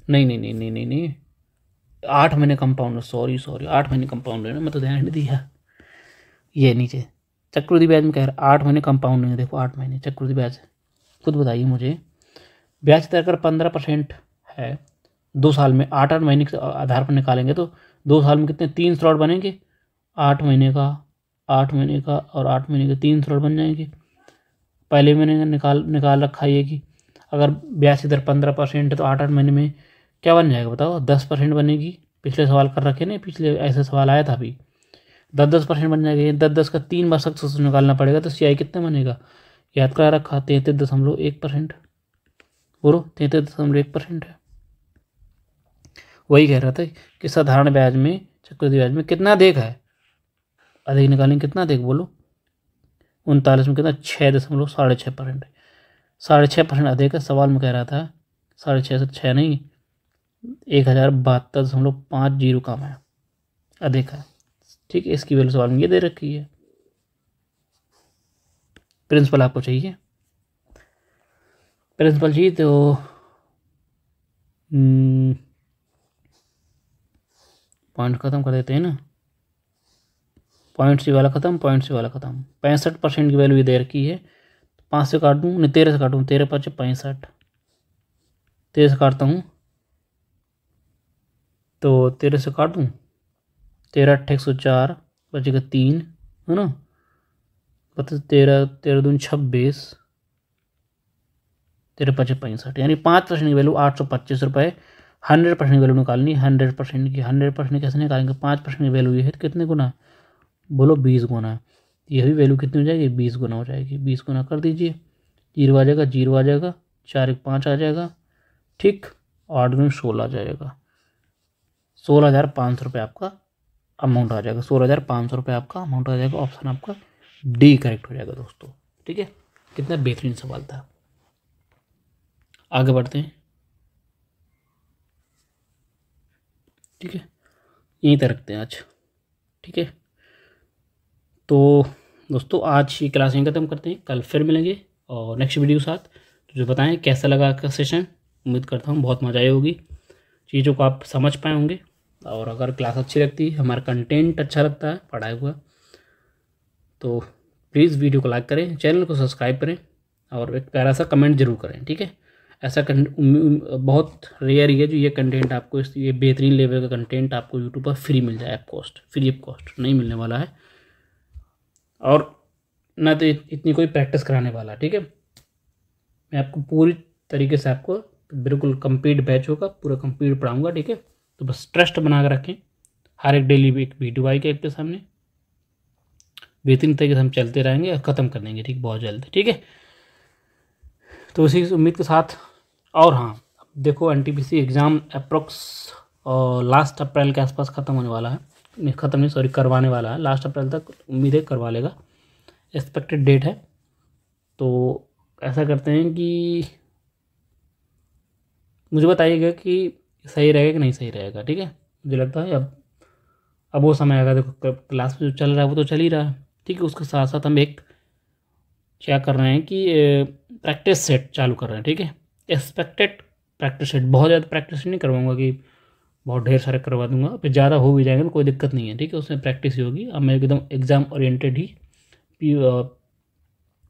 Speaker 1: नहीं नहीं नहीं नहीं नहीं नहीं, 8 महीने कंपाउंड, सॉरी 8 महीने कंपाउंड है ना, मैं तो ध्यान नहीं दिया। ये नीचे चक्रवृद्धि ब्याज में कह रहा 8 महीने कंपाउंड है, देखो 8 महीने चक्रवृद्धि ब्याज। खुद बताइए मुझे, ब्याज दर अगर 15% है 2 साल में, 8 महीने के आधार पर निकालेंगे तो 2 साल में कितने? 3 स्लॉट बनेंगे, 8 महीने का, 8 महीने का और 8 महीने के 3 स्लॉट बन जाएंगे। पहले महीने का निकाल रखा है कि अगर ब्याज दर 15% है तो 8 महीने में क्या बन जाएगा बताओ? 10% बनेगी। पिछले सवाल कर रखे नहीं, पिछले ऐसे सवाल आया था अभी, 10% बन जाएगा। 10 का 3 बार सक्सेस निकालना पड़ेगा, तो CI कितना बनेगा? याद करा रखा, 33.1%। बोलो, 33.1% है। वही कह रहा था कि साधारण ब्याज में, चक्रवृद्धि ब्याज में कितना अधिक है? अधिक निकालेंगे कितना अधिक? बोलो। 39 में कितना? 6.6% है। 6.5% अधिक है। सवाल में कह रहा था 6.5 से 6 नहीं, 1072.50 कम है, अधिक है। ठीक है, इसकी वैल्यू सवाल में ये दे रखी है। प्रिंसिपल आपको चाहिए? प्रिंसिपल चाहिए तो पॉइंट ख़त्म कर देते हैं ना। पॉइंट सी वाला ख़त्म, पॉइंट सी वाला ख़त्म। 65% की वैल्यू ये दे रखी है। 5 से काट दूँ, नहीं 13 से काटूँ, 13 5 65, 13 से काटता हूँ तो 13 से काट दूँ, 13 8 104, बचेगा 3, है ना? बता 13 दून 26, 13 5 65, यानी 5% की वैल्यू 825 रुपये। 100% की वैल्यू निकालनी, 100% की। 100% कैसे निकालेंगे? 5% की वैल्यू ये है, कितने गुना? बोलो 20 गुना। यह भी वैल्यू कितनी हो जाएगी? 20 गुना हो जाएगी। 20 गुना कर दीजिए, 0 आ जाएगा, 0 आ जाएगा, 4 1 5 आ जाएगा, ठीक, 8 दूनी 16 आ जाएगा। 16,500 रुपये आपका अमाउंट आ जाएगा। 16,500 रुपये आपका अमाउंट आ जाएगा। ऑप्शन आपका D करेक्ट हो जाएगा दोस्तों। ठीक है, कितना बेहतरीन सवाल था। आगे बढ़ते हैं, ठीक है, यहीं तक रखते हैं आज। ठीक है, तो दोस्तों आज ये क्लास यहीं ख़त्म करते हैं, कल फिर मिलेंगे और नेक्स्ट वीडियो के साथ। तो जो बताएं कैसा लगा आपका सेशन, उम्मीद करता हूँ बहुत मज़ा आई होगी, चीज़ों को आप समझ पाए होंगे। और अगर क्लास अच्छी लगती है, हमारा कंटेंट अच्छा लगता है पढ़ाया हुआ, तो प्लीज़ वीडियो को लाइक करें, चैनल को सब्सक्राइब करें और एक प्यारा सा कमेंट जरूर करें। ठीक है, ऐसा बहुत रेयर है जो ये कंटेंट आपको, ये बेहतरीन लेवल का कंटेंट आपको यूट्यूब पर फ्री मिल जाए, फ्री ऑफ कॉस्ट नहीं मिलने वाला है, और ना तो इतनी कोई प्रैक्टिस कराने वाला। ठीक है, मैं आपको पूरी तरीके से, आपको बिल्कुल कंप्लीट बैच होगा, पूरा कंप्लीट पढ़ाऊँगा। ठीक है, तो बस ट्रस्ट बना कर रखें। हर एक डेली एक वीडियो आएगी आपके सामने, बेहतरीन तरीके से हम चलते रहेंगे और ख़त्म कर देंगे, ठीक, बहुत जल्द। ठीक है, तो इसी उम्मीद के साथ, और हाँ, देखो NTPC exam approx last April के आसपास ख़त्म होने वाला है, नहीं ख़त्म नहीं, सॉरी, करवाने वाला है। लास्ट अप्रैल तक उम्मीद है करवा लेगा, एक्सपेक्टेड डेट है। तो ऐसा करते हैं कि मुझे बताइएगा कि सही रहेगा कि नहीं सही रहेगा। ठीक है, मुझे लगता है अब वो समय आएगा। देखो क्लास में जो चल रहा है वो तो चल ही रहा है, ठीक है। उसके साथ साथ हम एक क्या कर रहे हैं कि प्रैक्टिस सेट चालू कर रहे हैं, ठीक है। एक्सपेक्टेड प्रैक्टिस सेट, बहुत ज़्यादा प्रैक्टिस नहीं करवाऊंगा कि बहुत ढेर सारे करवा दूंगा, फिर ज़्यादा हो भी जाएगा तो कोई दिक्कत नहीं है, ठीक है। उसमें प्रैक्टिस ही होगी। अब मैं एकदम एग्ज़ाम ओरिएंटेड ही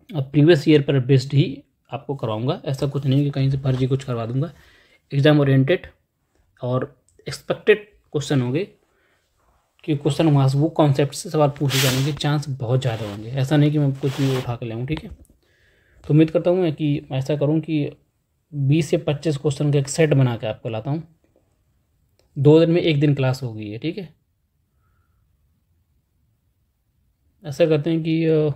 Speaker 1: प्रीवियस ईयर पर बेस्ड ही आपको करवाऊंगा। ऐसा कुछ नहीं कि कहीं से फर्जी कुछ करवा दूंगा। एग्ज़ाम ओरिएंटेड और एक्सपेक्टेड क्वेश्चन होंगे कि क्वेश्चन वहाँ से वो कॉन्सेप्ट से सवाल पूछे जाने के चांस बहुत ज़्यादा होंगे। ऐसा नहीं कि मैं कुछ भी उठा कर लाऊँ, ठीक है। तो उम्मीद करता हूँ मैं कि ऐसा करूँ कि 20 से 25 क्वेश्चन का एक सेट बना के आपको लाता हूँ। 2 दिन में 1 दिन क्लास होगी है, ठीक है। ऐसा करते हैं कि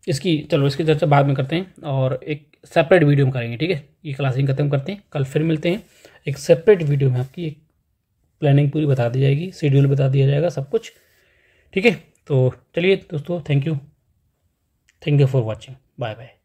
Speaker 1: इसकी चर्चा बाद में करते हैं और एक सेपरेट वीडियो में करेंगे, ठीक है। ये क्लासिंग खत्म करते हैं, कल फिर मिलते हैं। एक सेपरेट वीडियो में आपकी एक प्लानिंग पूरी बता दी जाएगी, शेड्यूल बता दिया जाएगा, सब कुछ, ठीक है। तो चलिए दोस्तों, thank you for watching, bye bye.